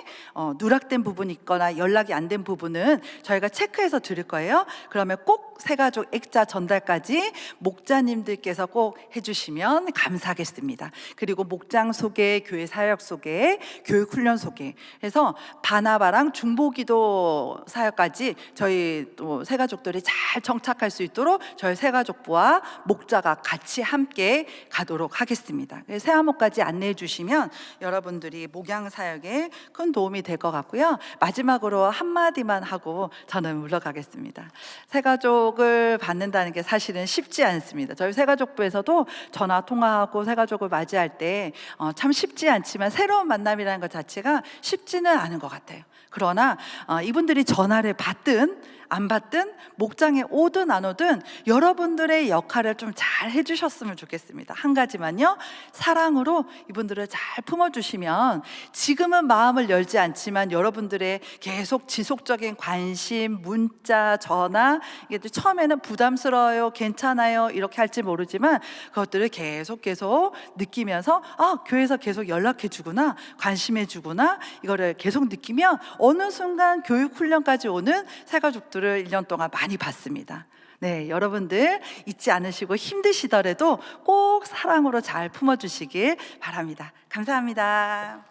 누락된 부분이 있거나 연락이 안 된 부분은 저희가 체크해서 드릴 거예요. 그러면 꼭 새가족 액자 전달까지 목자님들께서 꼭 해주시면 감사하겠습니다. 그리고 목장 소개, 교회 사역 소개, 교육 훈련 소개 해서 바나바랑 중보기도 사역까지 저희 또 새가족들이 잘 정착할 수 있도록 저희 새가족부와 목자가 같이 함께 가도록 하겠습니다. 새하모까지 안내해 주시면 여러분들이 목양 사역에 큰 도움이 될 것 같고요. 마지막으로 한마디만 하고 저는 물러가겠습니다. 새가족을 받는다는 게 사실은 쉽지 않습니다. 저희 새가족부에서도 전화 통화하고 새가족을 맞이할 때 참 쉽지 않지만 새로운 만남이라는 것 자체가 쉽지는 않은 것 같아요. 그러나 이분들이 전화를 받든 안 받든 목장에 오든 안 오든 여러분들의 역할을 좀 잘 해주셨으면 좋겠습니다. 한 가지만요, 사랑으로 이분들을 잘 품어주시면 지금은 마음을 열지 않지만 여러분들의 계속 지속적인 관심, 문자, 전화, 이게 처음에는 부담스러워요, 괜찮아요 이렇게 할지 모르지만 그것들을 계속 느끼면서 교회에서 계속 연락해 주구나, 관심해 주구나, 이거를 계속 느끼면 어느 순간 교육 훈련까지 오는 새가족들을 1년 동안 많이 봤습니다. 네, 여러분들 잊지 않으시고 힘드시더라도 꼭 사랑으로 잘 품어주시길 바랍니다. 감사합니다.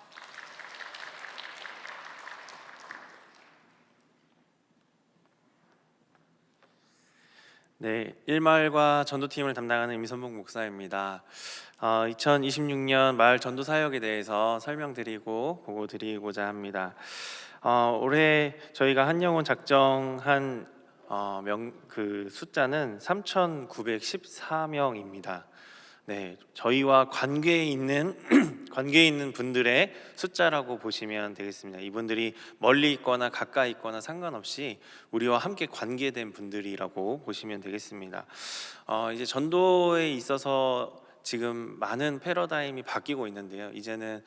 네, 일마을과 전도팀을 담당하는 임선봉 목사입니다. 2026년 마을 전도 사역에 대해서 설명드리고 보고드리고자 합니다. 올해 저희가 한영혼 작정한 그 숫자는 3,914명입니다. 네, 저희와 관계에 있는 분들의 숫자라고 보시면 되겠습니다. 이분들이 멀리 있거나 가까이 있거나 상관없이 우리와 함께 관계된 분들이라고 보시면 되겠습니다. 이제 전도에 있어서 지금 많은 패러다임이 바뀌고 있는데요. 이제는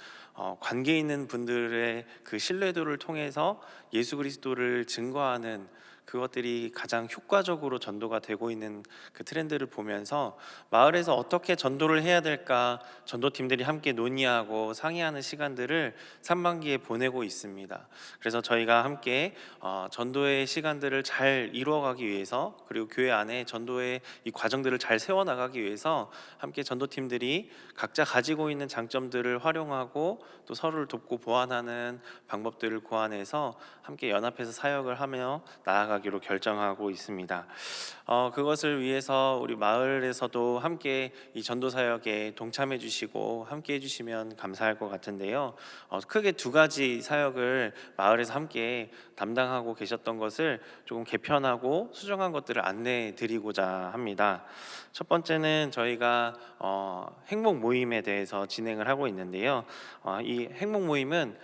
관계 있는 분들의 그 신뢰도를 통해서 예수 그리스도를 증거하는 그것들이 가장 효과적으로 전도가 되고 있는 그 트렌드를 보면서 마을에서 어떻게 전도를 해야 될까 전도팀들이 함께 논의하고 상의하는 시간들을 상반기에 보내고 있습니다. 그래서 저희가 함께 전도의 시간들을 잘 이루어가기 위해서, 그리고 교회 안에 전도의 이 과정들을 잘 세워나가기 위해서 함께 전도팀들이 각자 가지고 있는 장점들을 활용하고 또 서로를 돕고 보완하는 방법들을 고안해서 함께 연합해서 사역을 하며 나아가기로 결정하고 있습니다. 그것을 위해서 우리 마을에서도 함께 이 전도 사역에 동참해 주시고 함께 해 주시면 감사할 것 같은데요. 크게 두 가지 사역을 마을에서 함께 담당하고 계셨던 것을 조금 개편하고 수정한 것들을 안내해 드리고자 합니다. 첫 번째는 저희가 행복 모임에 대해서 진행을 하고 있는데요. 이 행복 모임은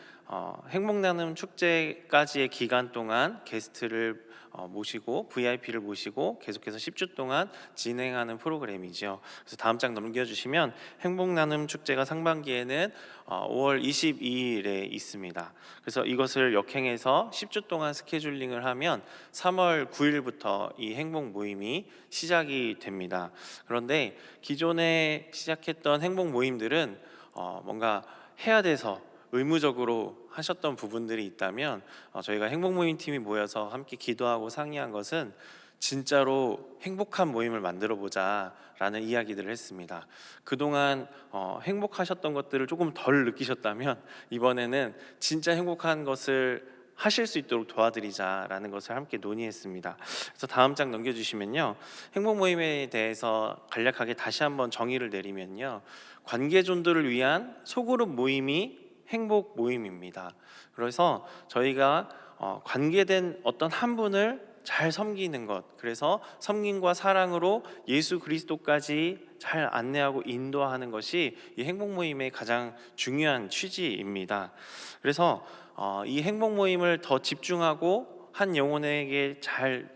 행복나눔 축제까지의 기간 동안 게스트를 모시고 VIP를 모시고 계속해서 10주 동안 진행하는 프로그램이죠. 그래서 다음 장 넘겨주시면 행복나눔 축제가 상반기에는 5월 22일에 있습니다. 그래서 이것을 역행해서 10주 동안 스케줄링을 하면 3월 9일부터 이 행복 모임이 시작이 됩니다. 그런데 기존에 시작했던 행복 모임들은 뭔가 해야 돼서 의무적으로 하셨던 부분들이 있다면 저희가 행복모임 팀이 모여서 함께 기도하고 상의한 것은 진짜로 행복한 모임을 만들어 보자 라는 이야기들을 했습니다. 그동안 행복하셨던 것들을 조금 덜 느끼셨다면 이번에는 진짜 행복한 것을 하실 수 있도록 도와드리자라는 것을 함께 논의했습니다. 그래서 다음 장 넘겨주시면요, 행복 모임에 대해서 간략하게 다시 한번 정의를 내리면요, 관계존들을 위한 소그룹 모임이 행복 모임입니다. 그래서 저희가 관계된 어떤 한 분을 잘 섬기는 것, 그래서 섬김과 사랑으로 예수 그리스도까지 잘 안내하고 인도하는 것이 이 행복 모임의 가장 중요한 취지입니다. 그래서 이 행복 모임을 더 집중하고 한 영혼에게 잘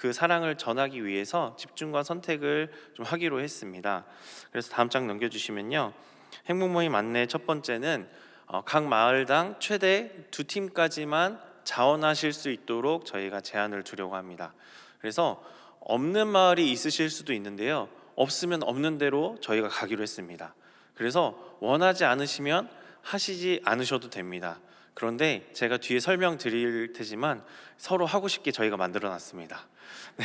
그 사랑을 전하기 위해서 집중과 선택을 좀 하기로 했습니다. 그래서 다음 장 넘겨주시면요, 행복모임 안내 첫 번째는 각 마을당 최대 2팀까지만 자원하실 수 있도록 저희가 제한을 두려고 합니다. 그래서 없는 마을이 있으실 수도 있는데요, 없으면 없는 대로 저희가 가기로 했습니다. 그래서 원하지 않으시면 하시지 않으셔도 됩니다. 그런데 제가 뒤에 설명드릴 테지만 서로 하고 싶게 저희가 만들어 놨습니다. 네.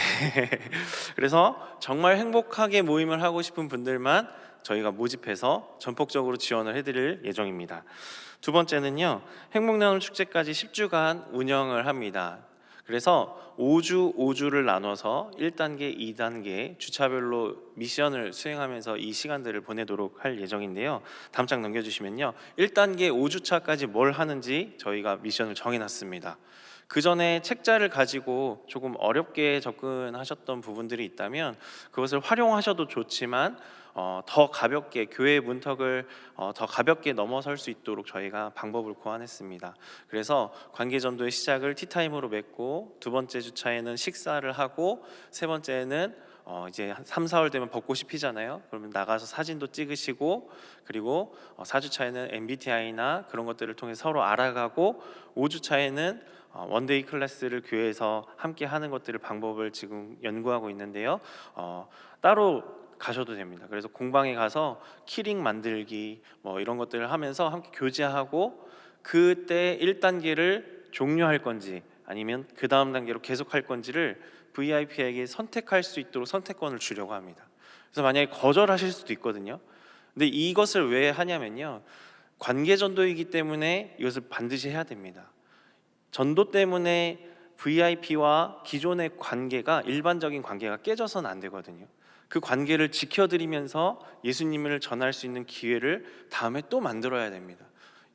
그래서 정말 행복하게 모임을 하고 싶은 분들만 저희가 모집해서 전폭적으로 지원을 해드릴 예정입니다. 두 번째는요, 행복나눔 축제까지 10주간 운영을 합니다. 그래서 5주를 나눠서 1단계, 2단계 주차별로 미션을 수행하면서 이 시간들을 보내도록 할 예정인데요. 다음 장 넘겨주시면요, 1단계 5주차까지 뭘 하는지 저희가 미션을 정해놨습니다. 그 전에 책자를 가지고 조금 어렵게 접근하셨던 부분들이 있다면 그것을 활용하셔도 좋지만 더 가볍게 교회의 문턱을 더 가볍게 넘어설 수 있도록 저희가 방법을 고안했습니다. 그래서 관계전도의 시작을 티타임으로 맺고, 두 번째 주차에는 식사를 하고, 세 번째는 이제 3, 4월 되면 벚꽃이 피잖아요. 그러면 나가서 사진도 찍으시고, 그리고 4주차에는 MBTI나 그런 것들을 통해 서로 알아가고, 5주차에는 원데이 클래스를 교회에서 함께 하는 것들을 방법을 지금 연구하고 있는데요. 따로 가셔도 됩니다. 그래서 공방에 가서 키링 만들기 뭐 이런 것들을 하면서 함께 교제하고, 그때 1단계를 종료할 건지 아니면 그 다음 단계로 계속할 건지를 VIP에게 선택할 수 있도록 선택권을 주려고 합니다. 그래서 만약에 거절하실 수도 있거든요. 근데 이것을 왜 하냐면요, 관계 전도이기 때문에 이것을 반드시 해야 됩니다. 전도 때문에 VIP와 기존의 관계가, 일반적인 관계가 깨져서는 안 되거든요. 그 관계를 지켜드리면서 예수님을 전할 수 있는 기회를 다음에 또 만들어야 됩니다.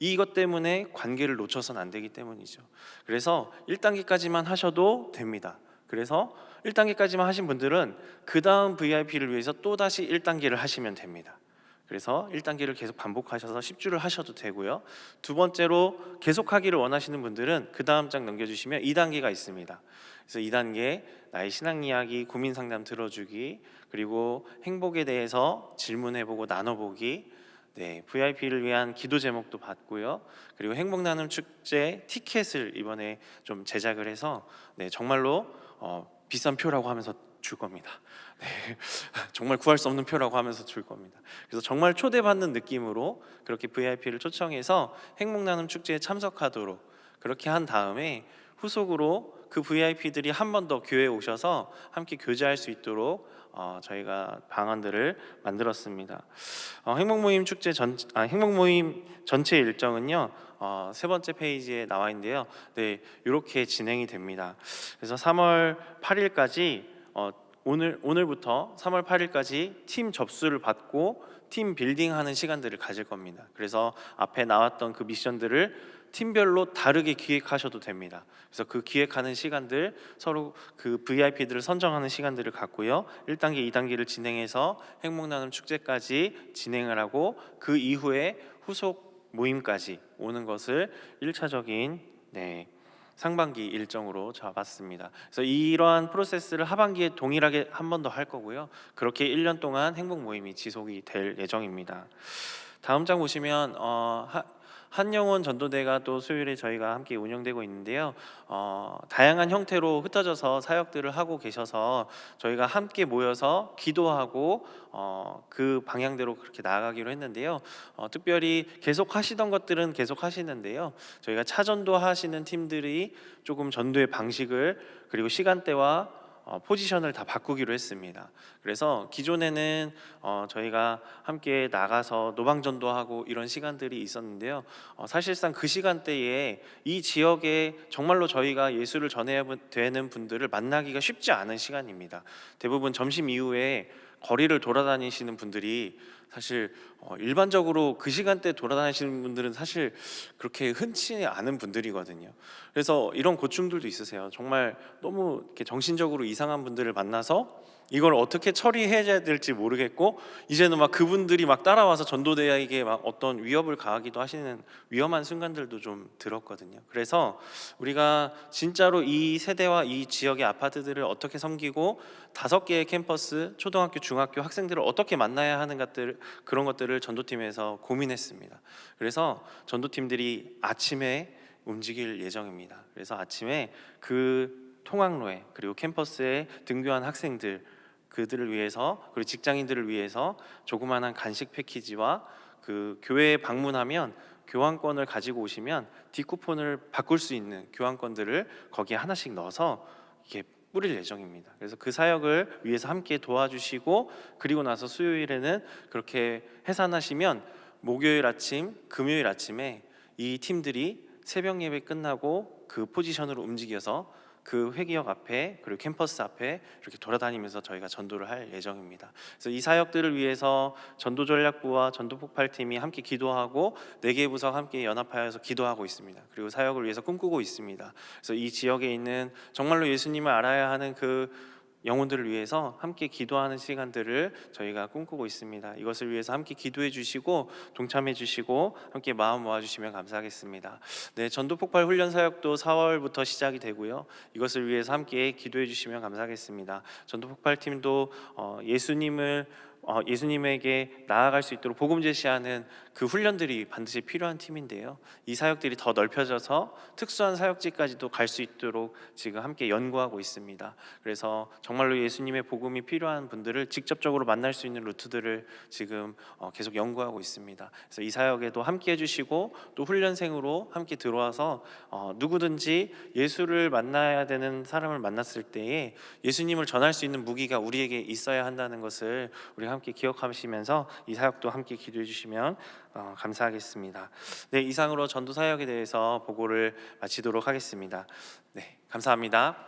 이것 때문에 관계를 놓쳐서는 안 되기 때문이죠. 그래서 1단계까지만 하셔도 됩니다. 그래서 1단계까지만 하신 분들은 그 다음 VIP를 위해서 또다시 1단계를 하시면 됩니다. 그래서 1단계를 계속 반복하셔서 10주를 하셔도 되고요. 두 번째로 계속하기를 원하시는 분들은 그 다음 장 넘겨주시면 2단계가 있습니다. 그래서 2단계 나의 신앙 이야기, 고민 상담 들어주기, 그리고 행복에 대해서 질문해보고 나눠보기, 네, VIP를 위한 기도 제목도 받고요. 그리고 행복나눔 축제 티켓을 이번에 좀 제작을 해서 정말로 비싼 표라고 하면서 줄 겁니다. 네, 정말 구할 수 없는 표라고 하면서 줄 겁니다. 그래서 정말 초대받는 느낌으로 그렇게 VIP를 초청해서 행복나눔 축제에 참석하도록 그렇게 한 다음에 후속으로 그 VIP들이 한 번 더 교회에 오셔서 함께 교제할 수 있도록 저희가 방안들을 만들었습니다. 행복모임 행복모임 전체 일정은요, 세 번째 페이지에 나와 있는데요. 네, 이렇게 진행이 됩니다. 그래서 3월 8일까지 오늘부터 3월 8일까지 팀 접수를 받고 팀 빌딩하는 시간들을 가질 겁니다. 그래서 앞에 나왔던 그 미션들을 팀별로 다르게 기획하셔도 됩니다. 그래서 그 기획하는 시간들, 서로 그 VIP들을 선정하는 시간들을 갖고요, 1단계, 2단계를 진행해서 행복나눔 축제까지 진행을 하고, 그 이후에 후속 모임까지 오는 것을 1차적인 상반기 일정으로 잡았습니다. 그래서 이러한 프로세스를 하반기에 동일하게 한 번 더 할 거고요. 그렇게 1년 동안 행복 모임이 지속이 될 예정입니다. 다음 장 보시면 한영혼 전도대가 또 수요일에 저희가 함께 운영되고 있는데요. 다양한 형태로 흩어져서 사역들을 하고 계셔서 저희가 함께 모여서 기도하고 그 방향대로 그렇게 나아가기로 했는데요. 특별히 계속 하시던 것들은 계속 하시는데요. 저희가 차전도 하시는 팀들이 조금 전도의 방식을, 그리고 시간대와 포지션을 다 바꾸기로 했습니다. 그래서 기존에는 저희가 함께 나가서 노방전도하고 이런 시간들이 있었는데요. 사실상 그 시간대에 이 지역에 정말로 저희가 예수를 전해야 되는 분들을 만나기가 쉽지 않은 시간입니다. 대부분 점심 이후에 거리를 돌아다니시는 분들이 사실 일반적으로 그 시간대 돌아다니시는 분들은 사실 그렇게 흔치 않은 분들이거든요. 그래서 이런 고충들도 있으세요. 정말 너무 이렇게 정신적으로 이상한 분들을 만나서 이걸 어떻게 처리해야 될지 모르겠고, 이제는 막 그분들이 막 따라와서 전도대에게 막 어떤 위협을 가하기도 하시는 위험한 순간들도 좀 들었거든요. 그래서 우리가 진짜로 이 세대와 이 지역의 아파트들을 어떻게 섬기고 5개의 캠퍼스, 초등학교, 중학교 학생들을 어떻게 만나야 하는 것들, 그런 것들을 전도팀에서 고민했습니다. 그래서 전도팀들이 아침에 움직일 예정입니다. 그래서 아침에 그 통학로에, 그리고 캠퍼스에 등교한 학생들, 그들을 위해서, 그리고 직장인들을 위해서 조그마한 간식 패키지와 그 교회에 방문하면 교환권을 가지고 오시면 뒷쿠폰을 바꿀 수 있는 교환권들을 거기에 하나씩 넣어서 이렇게 뿌릴 예정입니다. 그래서 그 사역을 위해서 함께 도와주시고, 그리고 나서 수요일에는 그렇게 해산하시면 목요일 아침, 금요일 아침에 이 팀들이 새벽 예배 끝나고 그 포지션으로 움직여서 그 회기역 앞에, 그리고 캠퍼스 앞에 이렇게 돌아다니면서 저희가 전도를 할 예정입니다. 그래서 이 사역들을 위해서 전도전략부와 전도폭발팀이 함께 기도하고 4개 부서가 함께 연합하여서 기도하고 있습니다. 그리고 사역을 위해서 꿈꾸고 있습니다. 그래서 이 지역에 있는 정말로 예수님을 알아야 하는 그 영혼들을 위해서 함께 기도하는 시간들을 저희가 꿈꾸고 있습니다. 이것을 위해서 함께 기도해 주시고 동참해 주시고 함께 마음 모아 주시면 감사하겠습니다. 네, 전도폭발 훈련 사역도 4월부터 시작이 되고요. 이것을 위해서 함께 기도해 주시면 감사하겠습니다. 전도폭발 팀도 예수님에게 나아갈 수 있도록 복음 제시하는 그 훈련들이 반드시 필요한 팀인데요. 이 사역들이 더 넓혀져서 특수한 사역지까지도 갈 수 있도록 지금 함께 연구하고 있습니다. 그래서 정말로 예수님의 복음이 필요한 분들을 직접적으로 만날 수 있는 루트들을 지금 계속 연구하고 있습니다. 그래서 이 사역에도 함께 해주시고, 또 훈련생으로 함께 들어와서 누구든지 예수를 만나야 되는 사람을 만났을 때에 예수님을 전할 수 있는 무기가 우리에게 있어야 한다는 것을 우리가 함께 기억하시면서 이 사역도 함께 기도해 주시면 감사하겠습니다. 네, 이상으로 전도 사역에 대해서 보고를 마치도록 하겠습니다. 네, 감사합니다.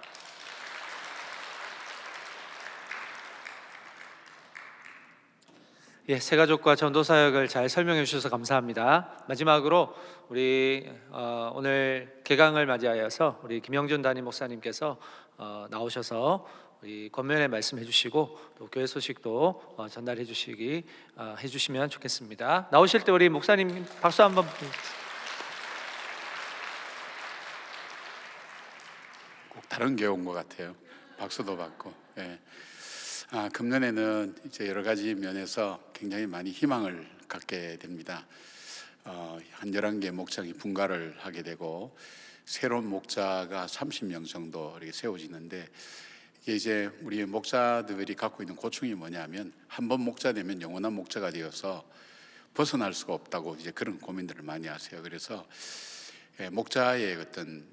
예, 새가족과 전도 사역을 잘 설명해 주셔서 감사합니다. 마지막으로 우리 오늘 개강을 맞이하여서 우리 김영준 담임 목사님께서 나오셔서 우리 권면의 말씀 해주시고 또 교회 소식도 전달해 주시기 해주시면 좋겠습니다. 나오실 때 우리 목사님 박수 한번 부탁드립니다. 꼭 다른 게 온 것 같아요. 박수도 받고. 예. 금년에는 이제 여러 가지 면에서 굉장히 많이 희망을 갖게 됩니다. 한 11개 목장이 분가를 하게 되고 새로운 목자가 30명 정도 이렇게 세워지는데, 이게 이제 우리 목자들이 갖고 있는 고충이 뭐냐면 한 번 목자 되면 영원한 목자가 되어서 벗어날 수가 없다고 이제 그런 고민들을 많이 하세요. 그래서 목자의 어떤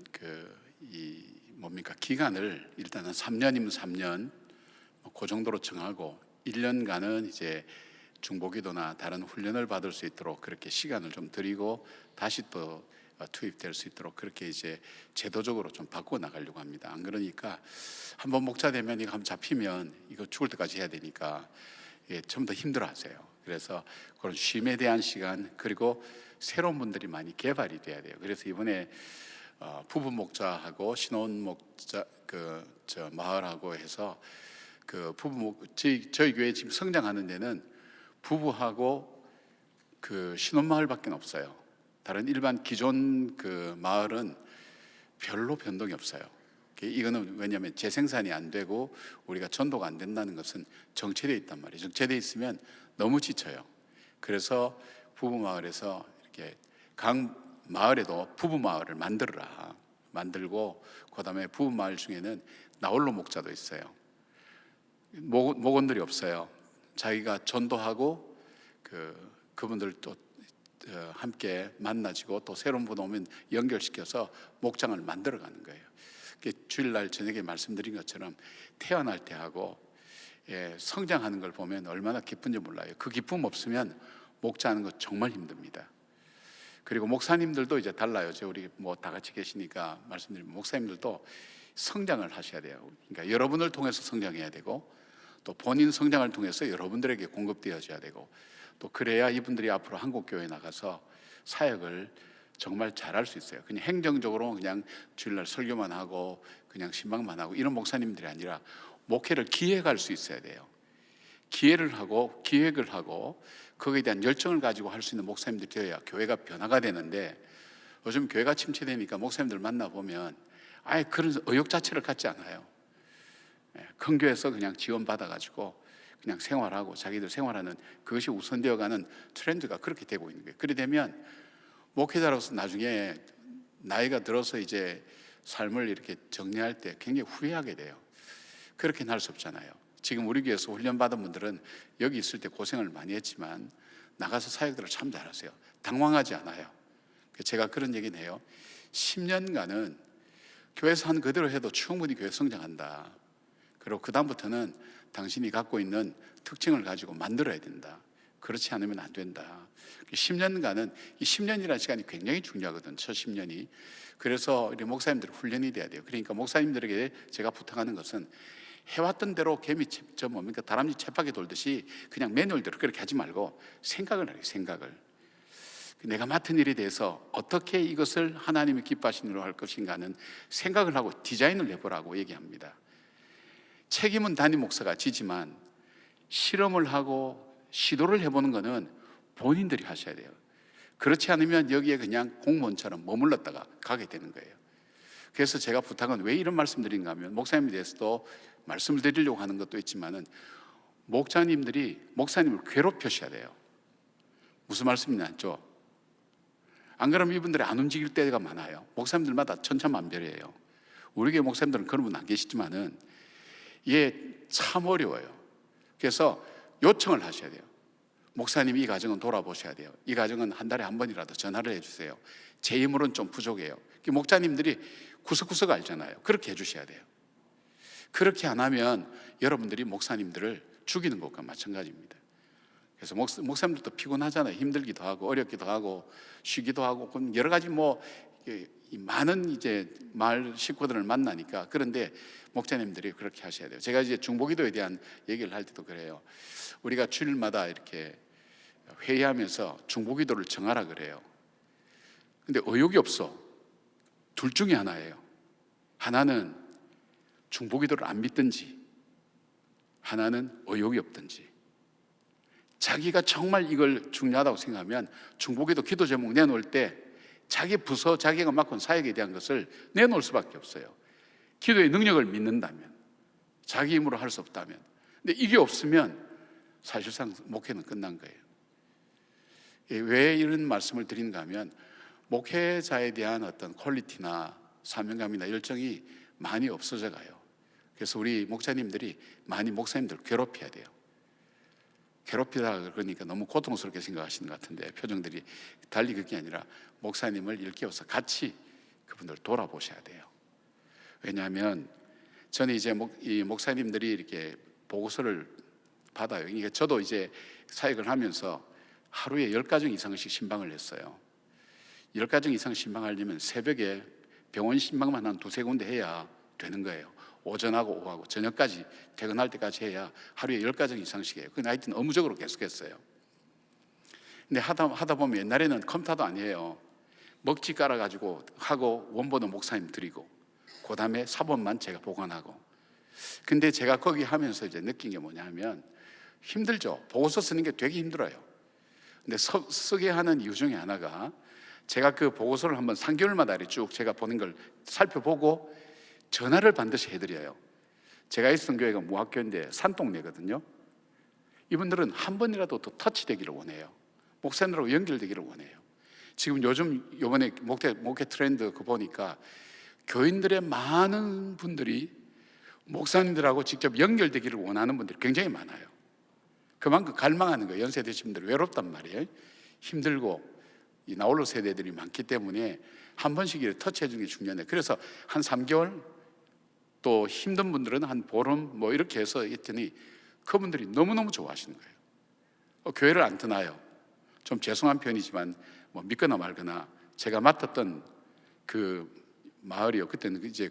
기간을 일단은 3년이면 3년 그 정도로 정하고 1년간은 이제 중보기도나 다른 훈련을 받을 수 있도록 그렇게 시간을 좀 드리고 다시 또 투입될 수 있도록 그렇게 이제 제도적으로 좀 바꿔 나가려고 합니다. 안 그러니까 한번 목자 되면 이거 한번 잡히면 이거 죽을 때까지 해야 되니까 전부 더 힘들어하세요. 그래서 그런 쉼에 대한 시간, 그리고 새로운 분들이 많이 개발이 돼야 돼요. 그래서 이번에 부부 목자하고 신혼 목자 마을하고 해서 저희 교회 지금 성장하는 데는 부부하고 신혼 마을밖에 없어요. 다른 일반 기존 마을은 별로 변동이 없어요. 이거는 왜냐하면 재생산이 안 되고 우리가 전도가 안 된다는 것은 정체되어 있단 말이에요. 정체되어 있으면 너무 지쳐요. 그래서 부부 마을에서 이렇게 각 마을에도 부부 마을을 만들고 그다음에 부부 마을 중에는 나홀로 목자도 있어요. 목원들이 없어요. 자기가 전도하고 그분들 또 함께 만나지고 또 새로운 분 오면 연결시켜서 목장을 만들어가는 거예요. 주일날 저녁에 말씀드린 것처럼 태어날 때 하고 성장하는 걸 보면 얼마나 기쁜지 몰라요. 그 기쁨 없으면 목자하는 거 정말 힘듭니다. 그리고 목사님들도 이제 달라요. 우리 다 같이 계시니까 말씀드리면 목사님들도 성장을 하셔야 돼요. 그러니까 여러분을 통해서 성장해야 되고 또 본인 성장을 통해서 여러분들에게 공급되어져야 되고 또 그래야 이분들이 앞으로 한국교회에 나가서 사역을 정말 잘할 수 있어요. 그냥 행정적으로 그냥 주일날 설교만 하고 그냥 신방만 하고 이런 목사님들이 아니라 목회를 기획할 수 있어야 돼요. 기회를 하고 기획을 하고 거기에 대한 열정을 가지고 할 수 있는 목사님들이 되어야 교회가 변화가 되는데, 요즘 교회가 침체되니까 목사님들 만나보면 아예 그런 의욕 자체를 갖지 않아요. 큰 교회에서 그냥 지원받아가지고 그냥 생활하고 자기들 생활하는 그것이 우선되어가는 트렌드가 그렇게 되고 있는 거예요. 그래 되면 목회자로서 나중에 나이가 들어서 이제 삶을 이렇게 정리할 때 굉장히 후회하게 돼요. 그렇게는 할 수 없잖아요. 지금 우리 교회에서 훈련받은 분들은 여기 있을 때 고생을 많이 했지만 나가서 사역들을 참 잘하세요. 당황하지 않아요. 제가 그런 얘기는 해요. 10년간은 교회에서 한 그대로 해도 충분히 교회 성장한다. 그리고 그 다음부터는 당신이 갖고 있는 특징을 가지고 만들어야 된다. 그렇지 않으면 안 된다. 10년간은 이 10년이라는 시간이 굉장히 중요하거든. 첫 10년이. 그래서 우리 목사님들 훈련이 돼야 돼요. 그러니까 목사님들에게 제가 부탁하는 것은 해왔던 대로 개미 뭡니까 다람쥐 쳇바퀴 돌듯이 그냥 매뉴얼대로 그렇게 하지 말고 생각을 하래요. 생각을. 내가 맡은 일에 대해서 어떻게 이것을 하나님이 기뻐하시는 일로 할 것인가는 생각을 하고 디자인을 해보라고 얘기합니다. 책임은 담임 목사가 지지만 실험을 하고 시도를 해보는 것은 본인들이 하셔야 돼요. 그렇지 않으면 여기에 그냥 공무원처럼 머물렀다가 가게 되는 거예요. 그래서 제가 부탁은 왜 이런 말씀드린가 하면, 목사님에 대해서도 말씀을 드리려고 하는 것도 있지만은 목사님들이 목사님을 괴롭히셔야 돼요. 무슨 말씀인지 알죠? 안 그러면 이분들이 안 움직일 때가 많아요. 목사님들마다 천차만별이에요. 우리 교회 목사님들은 그런 분 안 계시지만은 이게 참 어려워요. 그래서 요청을 하셔야 돼요. 목사님 이 가정은 돌아보셔야 돼요. 이 가정은 한 달에 한 번이라도 전화를 해주세요. 제 힘으로는 좀 부족해요. 목자님들이 구석구석 알잖아요. 그렇게 해주셔야 돼요. 그렇게 안 하면 여러분들이 목사님들을 죽이는 것과 마찬가지입니다. 그래서 목사님들도 피곤하잖아요. 힘들기도 하고 어렵기도 하고 쉬기도 하고 여러 가지 많은 이제 마을 식구들을 만나니까. 그런데 목자님들이 그렇게 하셔야 돼요. 제가 이제 중보기도에 대한 얘기를 할 때도 그래요. 우리가 주일마다 이렇게 회의하면서 중보기도를 정하라 그래요. 근데 의욕이 없어. 둘 중에 하나예요. 하나는 중보기도를 안 믿든지, 하나는 의욕이 없든지. 자기가 정말 이걸 중요하다고 생각하면 중보기도 기도 제목 내놓을 때 자기 부서, 자기가 맡은 사역에 대한 것을 내놓을 수밖에 없어요. 기도의 능력을 믿는다면, 자기 힘으로 할 수 없다면. 근데 이게 없으면 사실상 목회는 끝난 거예요. 왜 이런 말씀을 드리는가 하면, 목회자에 대한 어떤 퀄리티나 사명감이나 열정이 많이 없어져 가요. 그래서 우리 목사님들이 많이 목사님들 괴롭혀야 돼요. 괴롭히다 그러니까 너무 고통스럽게 생각하시는 것 같은데, 표정들이 달리 그게 아니라 목사님을 일깨워서 같이 그분들 돌아보셔야 돼요. 왜냐하면 저는 이제 이 목사님들이 이렇게 보고서를 받아요. 그러니까 저도 이제 사역을 하면서 하루에 10가정 이상씩 신방을 했어요. 10가정 이상 신방하려면 새벽에 병원 신방만 한 2-3군데 해야 되는 거예요. 오전하고 오후하고 저녁까지 퇴근할 때까지 해야 하루에 10가정 이상씩 해요. 그 하여튼 업무적으로 계속했어요. 근데 하다 보면 옛날에는 컴퓨터도 아니에요. 먹지 깔아가지고 하고 원본은 목사님 드리고 그 다음에 사본만 제가 보관하고. 근데 제가 거기 하면서 이제 느낀 게 뭐냐 하면 힘들죠. 보고서 쓰는 게 되게 힘들어요. 근데 쓰게 하는 이유 중에 하나가, 제가 그 보고서를 한번 3개월마다 쭉 제가 보는 걸 살펴보고 전화를 반드시 해드려요. 제가 있었던 교회가 무학교인데 산동네거든요. 이분들은 한 번이라도 더 터치되기를 원해요. 목사님들하고 연결되기를 원해요. 지금 요즘 이번에 목회 트렌드 그 보니까 교인들의 많은 분들이 목사님들하고 직접 연결되기를 원하는 분들이 굉장히 많아요. 그만큼 갈망하는 거예요. 연세 드신 분들 외롭단 말이에요. 힘들고 이 나홀로 세대들이 많기 때문에 한 번씩 이렇게 터치해 주는 게 중요해요. 그래서 한 3개월, 또 힘든 분들은 한 보름 이렇게 해서 했더니 그분들이 너무너무 좋아하시는 거예요. 교회를 안 떠나요. 좀 죄송한 표현이지만 믿거나 말거나 제가 맡았던 그 마을이요. 그때는 이제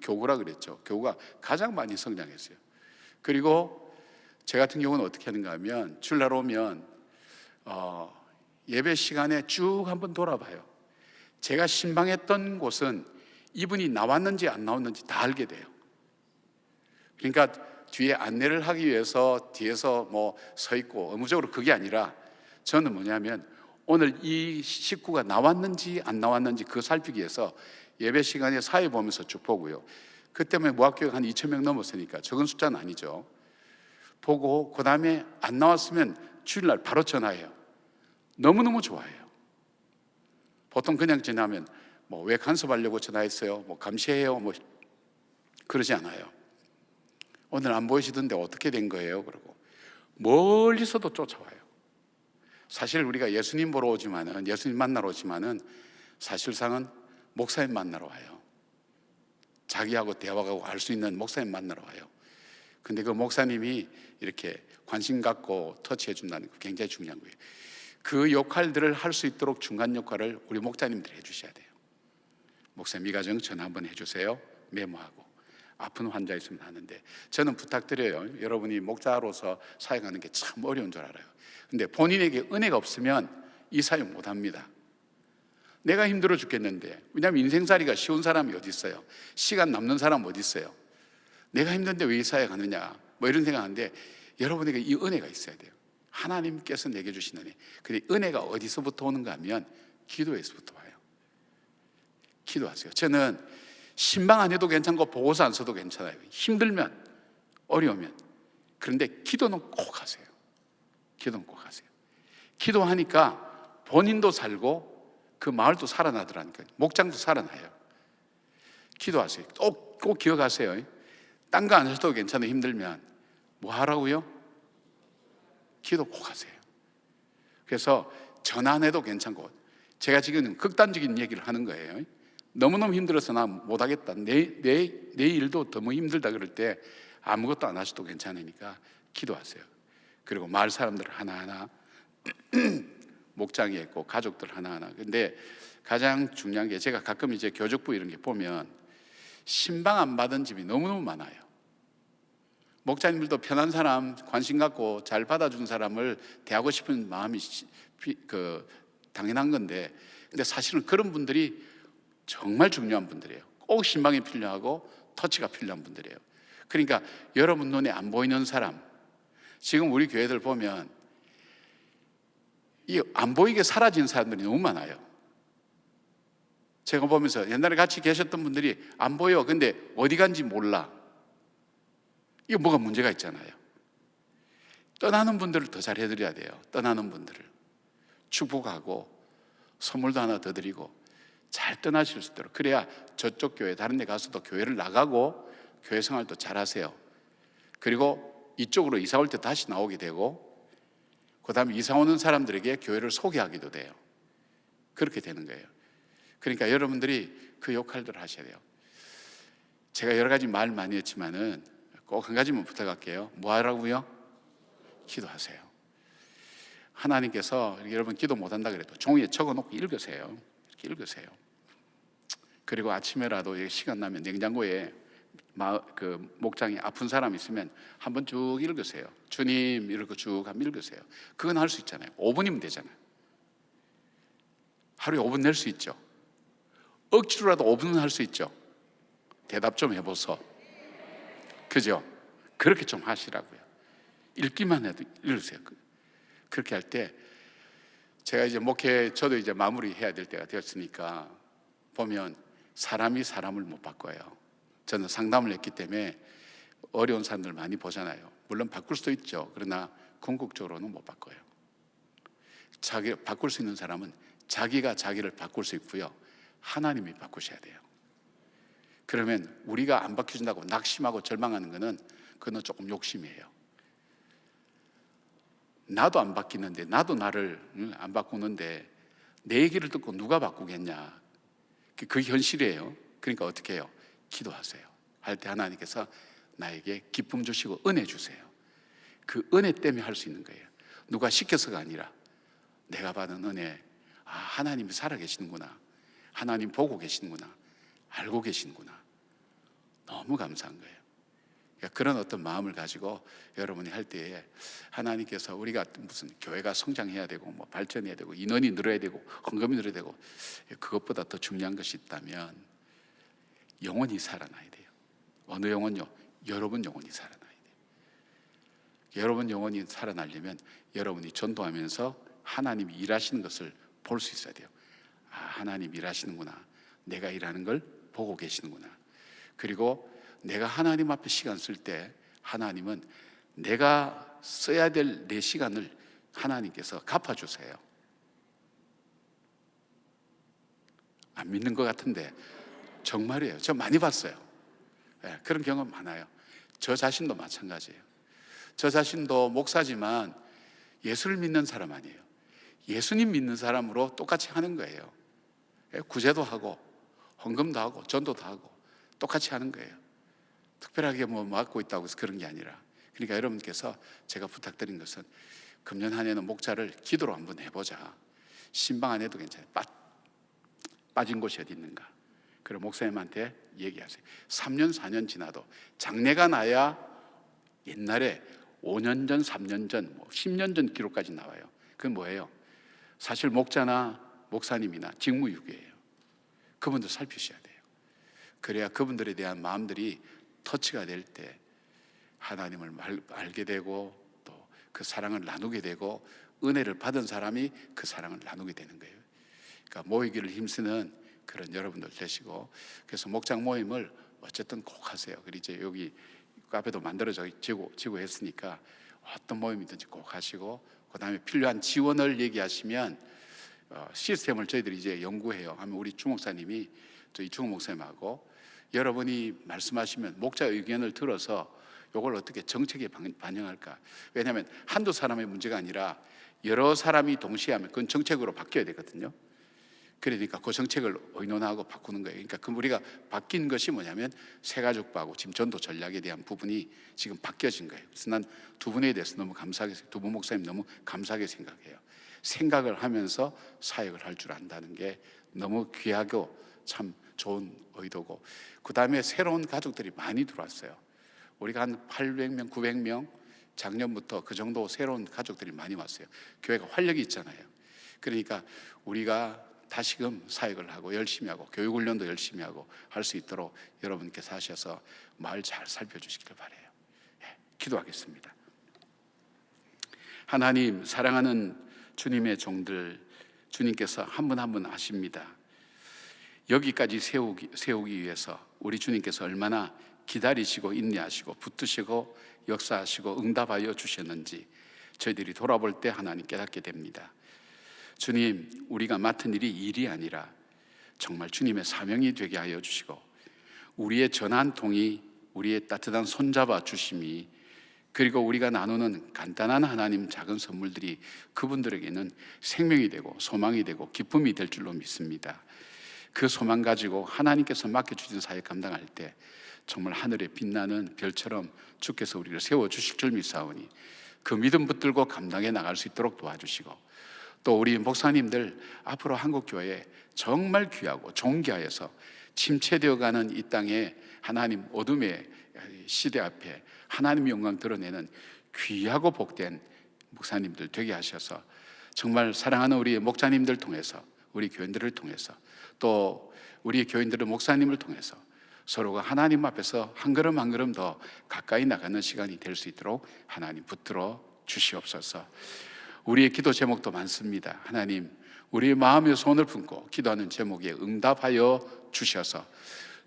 교구라 그랬죠. 교구가 가장 많이 성장했어요. 그리고 제 같은 경우는 어떻게 하는가 하면 주일날 오면 예배 시간에 쭉 한번 돌아봐요. 제가 신방했던 곳은 이분이 나왔는지 안 나왔는지 다 알게 돼요. 그러니까 뒤에 안내를 하기 위해서 뒤에서 뭐 서 있고 의무적으로 그게 아니라 저는 뭐냐면 오늘 이 식구가 나왔는지 안 나왔는지 그거 살피기 위해서 예배 시간에 사회 보면서 쭉 보고요. 그 때문에 무학교육 한 2,000명 넘었으니까 적은 숫자는 아니죠. 보고 그 다음에 안 나왔으면 주일날 바로 전화해요. 너무너무 좋아해요. 보통 그냥 지나면 뭐 왜 간섭하려고 전화했어요? 뭐 감시해요? 뭐 그러지 않아요. 오늘 안 보이시던데 어떻게 된 거예요? 그러고 멀리서도 쫓아와요. 사실 우리가 예수님 보러 오지만은, 예수님 만나러 오지만은 사실상은 목사님 만나러 와요. 자기하고 대화하고 알 수 있는 목사님 만나러 와요. 근데 그 목사님이 이렇게 관심 갖고 터치해 준다는 거 굉장히 중요한 거예요. 그 역할들을 할 수 있도록 중간 역할을 우리 목사님들이 해주셔야 돼요. 목사님 이 가정 전화 한번 해주세요. 메모하고. 아픈 환자 있으면 하는데 저는 부탁드려요. 여러분이 목자로서 사역하는 게 참 어려운 줄 알아요. 근데 본인에게 은혜가 없으면 이 사역 못합니다. 내가 힘들어 죽겠는데, 왜냐하면 인생살이가 쉬운 사람이 어디 있어요? 시간 남는 사람 어디 있어요? 내가 힘든데 왜 이 사역하느냐 뭐 이런 생각하는데 여러분에게 이 은혜가 있어야 돼요. 하나님께서 내게 주신 은혜. 근데 은혜가 어디서부터 오는가 하면 기도에서부터 와요. 기도하세요. 저는 신방 안 해도 괜찮고 보고서 안 써도 괜찮아요. 힘들면, 어려우면. 그런데 기도는 꼭 하세요. 기도는 꼭 하세요. 기도하니까 본인도 살고 그 마을도 살아나더라니까요. 목장도 살아나요. 기도하세요. 꼭 기억하세요. 딴 거 안 하셔도 괜찮아요. 힘들면. 뭐 하라고요? 기도 꼭 하세요. 그래서 전화 안 해도 괜찮고, 제가 지금 극단적인 얘기를 하는 거예요. 너무너무 힘들어서 나 못하겠다, 내 일도 너무 힘들다 그럴 때 아무것도 안 하셔도 괜찮으니까 기도하세요. 그리고 마을 사람들 하나하나 목장에 있고 가족들 하나하나. 근데 가장 중요한 게 제가 가끔 이제 교족부 이런 게 보면 신방 안 받은 집이 너무너무 많아요. 목자님들도 편한 사람, 관심 갖고 잘 받아준 사람을 대하고 싶은 마음이 당연한 건데, 근데 사실은 그런 분들이 정말 중요한 분들이에요. 꼭 신방이 필요하고 터치가 필요한 분들이에요. 그러니까 여러분 눈에 안 보이는 사람, 지금 우리 교회들 보면 이 안 보이게 사라진 사람들이 너무 많아요. 제가 보면서 옛날에 같이 계셨던 분들이 안 보여, 근데 어디 간지 몰라. 이거 뭐가 문제가 있잖아요. 떠나는 분들을 더 잘 해드려야 돼요. 떠나는 분들을 축복하고 선물도 하나 더 드리고 잘 떠나실 수 있도록. 그래야 저쪽 교회 다른 데 가서도 교회를 나가고 교회 생활도 잘 하세요. 그리고 이쪽으로 이사 올 때 다시 나오게 되고, 그 다음에 이사 오는 사람들에게 교회를 소개하기도 돼요. 그렇게 되는 거예요. 그러니까 여러분들이 그 역할들을 하셔야 돼요. 제가 여러 가지 말 많이 했지만은 꼭 한 가지만 부탁할게요. 뭐 하라고요? 기도하세요. 하나님께서 여러분 기도 못한다 그래도 종이에 적어놓고 읽으세요. 이렇게 읽으세요. 그리고 아침에라도 시간 나면 냉장고에 그 목장에 아픈 사람 있으면 한번 쭉 읽으세요. 주님 이렇게 쭉 한번 읽으세요. 그건 할 수 있잖아요. 5분이면 되잖아요. 하루에 5분 낼 수 있죠. 억지로라도 5분은 할 수 있죠. 대답 좀 해보소. 그죠? 그렇게 좀 하시라고요. 읽기만 해도 읽으세요. 그렇게 할 때 제가 이제 목회 저도 이제 마무리해야 될 때가 되었으니까 보면 사람이 사람을 못 바꿔요. 저는 상담을 했기 때문에 어려운 사람들 많이 보잖아요. 물론 바꿀 수도 있죠. 그러나 궁극적으로는 못 바꿔요. 바꿀 수 있는 사람은 자기가 자기를 바꿀 수 있고요. 하나님이 바꾸셔야 돼요. 그러면 우리가 안 바뀌어준다고 낙심하고 절망하는 것은 그건 조금 욕심이에요. 나도 안 바뀌는데, 나도 나를 안 바꾸는데 내 얘기를 듣고 누가 바꾸겠냐. 그게 현실이에요. 그러니까 어떻게 해요? 기도하세요. 할 때 하나님께서 나에게 기쁨 주시고 은혜 주세요. 그 은혜 때문에 할 수 있는 거예요. 누가 시켜서가 아니라 내가 받은 은혜, 하나님이 살아계시는구나, 하나님 보고 계시는구나, 알고 계시는구나, 너무 감사한 거예요. 그러니까 그런 어떤 마음을 가지고 여러분이 할 때에 하나님께서 우리가 무슨 교회가 성장해야 되고 뭐 발전해야 되고 인원이 늘어야 되고 헌금이 늘어야 되고, 그것보다 더 중요한 것이 있다면 영혼이 살아나야 돼요. 어느 영혼요? 여러분 영혼이 살아나야 돼요. 여러분 영혼이 살아나려면 여러분이 전도하면서 하나님이 일하시는 것을 볼 수 있어야 돼요. 아, 하나님 일하시는구나. 내가 일하는 걸 보고 계시는구나. 그리고 내가 하나님 앞에 시간 쓸 때 하나님은 내가 써야 될 내 시간을 하나님께서 갚아주세요. 안 믿는 것 같은데 정말이에요. 저 많이 봤어요. 네, 그런 경험 많아요. 저 자신도 마찬가지예요. 저 자신도 목사지만 예수를 믿는 사람 아니에요. 예수님 믿는 사람으로 똑같이 하는 거예요. 구제도 하고 헌금도 하고 전도도 하고 똑같이 하는 거예요. 특별하게 뭐 맡고 있다고 해서 그런 게 아니라. 그러니까 여러분께서 제가 부탁드린 것은 금년 한 해는 목자를 기도로 한번 해보자. 신방 안 해도 괜찮아요. 빠진 곳이 어디 있는가. 그리고 목사님한테 얘기하세요. 3년 4년 지나도 장래가 나야 옛날에 5년 전, 3년 전, 10년 전 기록까지 나와요. 그건 뭐예요? 사실 목자나 목사님이나 직무유기예요. 그분들 살피셔야 돼요. 그래야 그분들에 대한 마음들이 터치가 될 때 하나님을 알게 되고 또 그 사랑을 나누게 되고 은혜를 받은 사람이 그 사랑을 나누게 되는 거예요. 그러니까 모이기를 힘쓰는 그런 여러분들 되시고, 그래서 목장 모임을 어쨌든 꼭 하세요. 그리고 이제 여기 카페도 만들어지고 했으니까 어떤 모임이든지 꼭 하시고, 그 다음에 필요한 지원을 얘기하시면 시스템을 저희들이 이제 연구해요. 하면 우리 주목사님이 저희 주목 목사님하고 여러분이 말씀하시면 목자 의견을 들어서 이걸 어떻게 정책에 반영할까. 왜냐하면 한두 사람의 문제가 아니라 여러 사람이 동시에 하면 그건 정책으로 바뀌어야 되거든요. 그러니까 그 정책을 의논하고 바꾸는 거예요. 그러니까 우리가 바뀐 것이 뭐냐면 새가족부하고 지금 전도 전략에 대한 부분이 지금 바뀌어진 거예요. 그래서 난 두 분에 대해서 너무 감사하게, 두 분 목사님 너무 감사하게 생각해요. 생각을 하면서 사역을 할 줄 안다는 게 너무 귀하고 참 좋은 의도고, 그 다음에 새로운 가족들이 많이 들어왔어요. 우리가 한 800명, 900명 작년부터 그 정도 새로운 가족들이 많이 왔어요. 교회가 활력이 있잖아요. 그러니까 우리가 다시금 사역을 하고 열심히 하고 교육훈련도 열심히 하고 할 수 있도록 여러분께서 하셔서 마을 잘 살펴주시길 바라요. 기도하겠습니다. 하나님, 사랑하는 주님의 종들, 주님께서 한 분 한 분 아십니다. 여기까지 세우기 위해서 우리 주님께서 얼마나 기다리시고 인내하시고 붙드시고 역사하시고 응답하여 주셨는지 저희들이 돌아볼 때 하나님 깨닫게 됩니다. 주님, 우리가 맡은 일이 아니라 정말 주님의 사명이 되게 하여 주시고, 우리의 전한 통이, 우리의 따뜻한 손잡아 주심이, 그리고 우리가 나누는 간단한 하나님 작은 선물들이 그분들에게는 생명이 되고 소망이 되고 기쁨이 될 줄로 믿습니다. 그 소망 가지고 하나님께서 맡겨주신 사역 감당할 때 정말 하늘에 빛나는 별처럼 주께서 우리를 세워주실 줄 믿사오니 그 믿음 붙들고 감당해 나갈 수 있도록 도와주시고, 또 우리 목사님들 앞으로 한국교회에 정말 귀하고 존귀하여서 침체되어가는 이 땅에 하나님 어둠의 시대 앞에 하나님의 영광 드러내는 귀하고 복된 목사님들 되게 하셔서 정말 사랑하는 우리 목자님들 통해서, 우리 교인들을 통해서, 또 우리 교인들의 목사님을 통해서 서로가 하나님 앞에서 한 걸음 한 걸음 더 가까이 나가는 시간이 될 수 있도록 하나님 붙들어 주시옵소서. 우리의 기도 제목도 많습니다. 하나님, 우리의 마음의 손을 품고 기도하는 제목에 응답하여 주셔서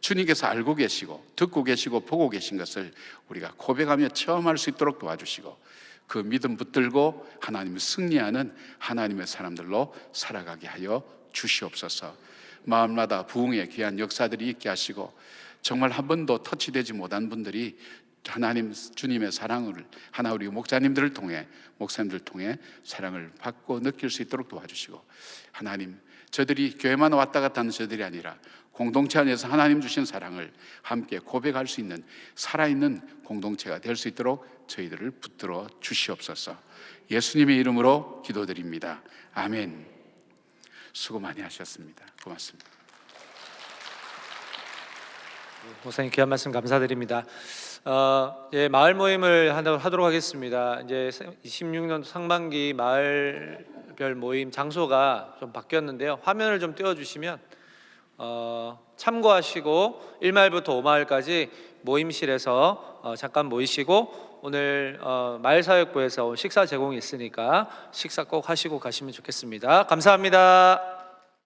주님께서 알고 계시고 듣고 계시고 보고 계신 것을 우리가 고백하며 체험할 수 있도록 도와주시고, 그 믿음 붙들고 하나님을 승리하는 하나님의 사람들로 살아가게 하여 주시옵소서. 마음마다 부흥의 귀한 역사들이 있게 하시고, 정말 한 번도 터치되지 못한 분들이 하나님 주님의 사랑을 하나 우리 목자님들을 통해, 목사님들을 통해 사랑을 받고 느낄 수 있도록 도와주시고, 하나님 저들이 교회만 왔다 갔다 하는 저들이 아니라 공동체 안에서 하나님 주신 사랑을 함께 고백할 수 있는 살아있는 공동체가 될 수 있도록 저희들을 붙들어 주시옵소서. 예수님의 이름으로 기도드립니다. 아멘. 수고 많이 하셨습니다. 고맙습니다. 목사님 귀한 말씀 감사드립니다. 마을 모임을 하도록 하겠습니다. 이제 16년 상반기 마을별 모임 장소가 좀 바뀌었는데요. 화면을 좀 띄워주시면 참고하시고 1마일부터 5마일까지 모임실에서 잠깐 모이시고 오늘 마을사역부에서 식사 제공이 있으니까 식사 꼭 하시고 가시면 좋겠습니다. 감사합니다.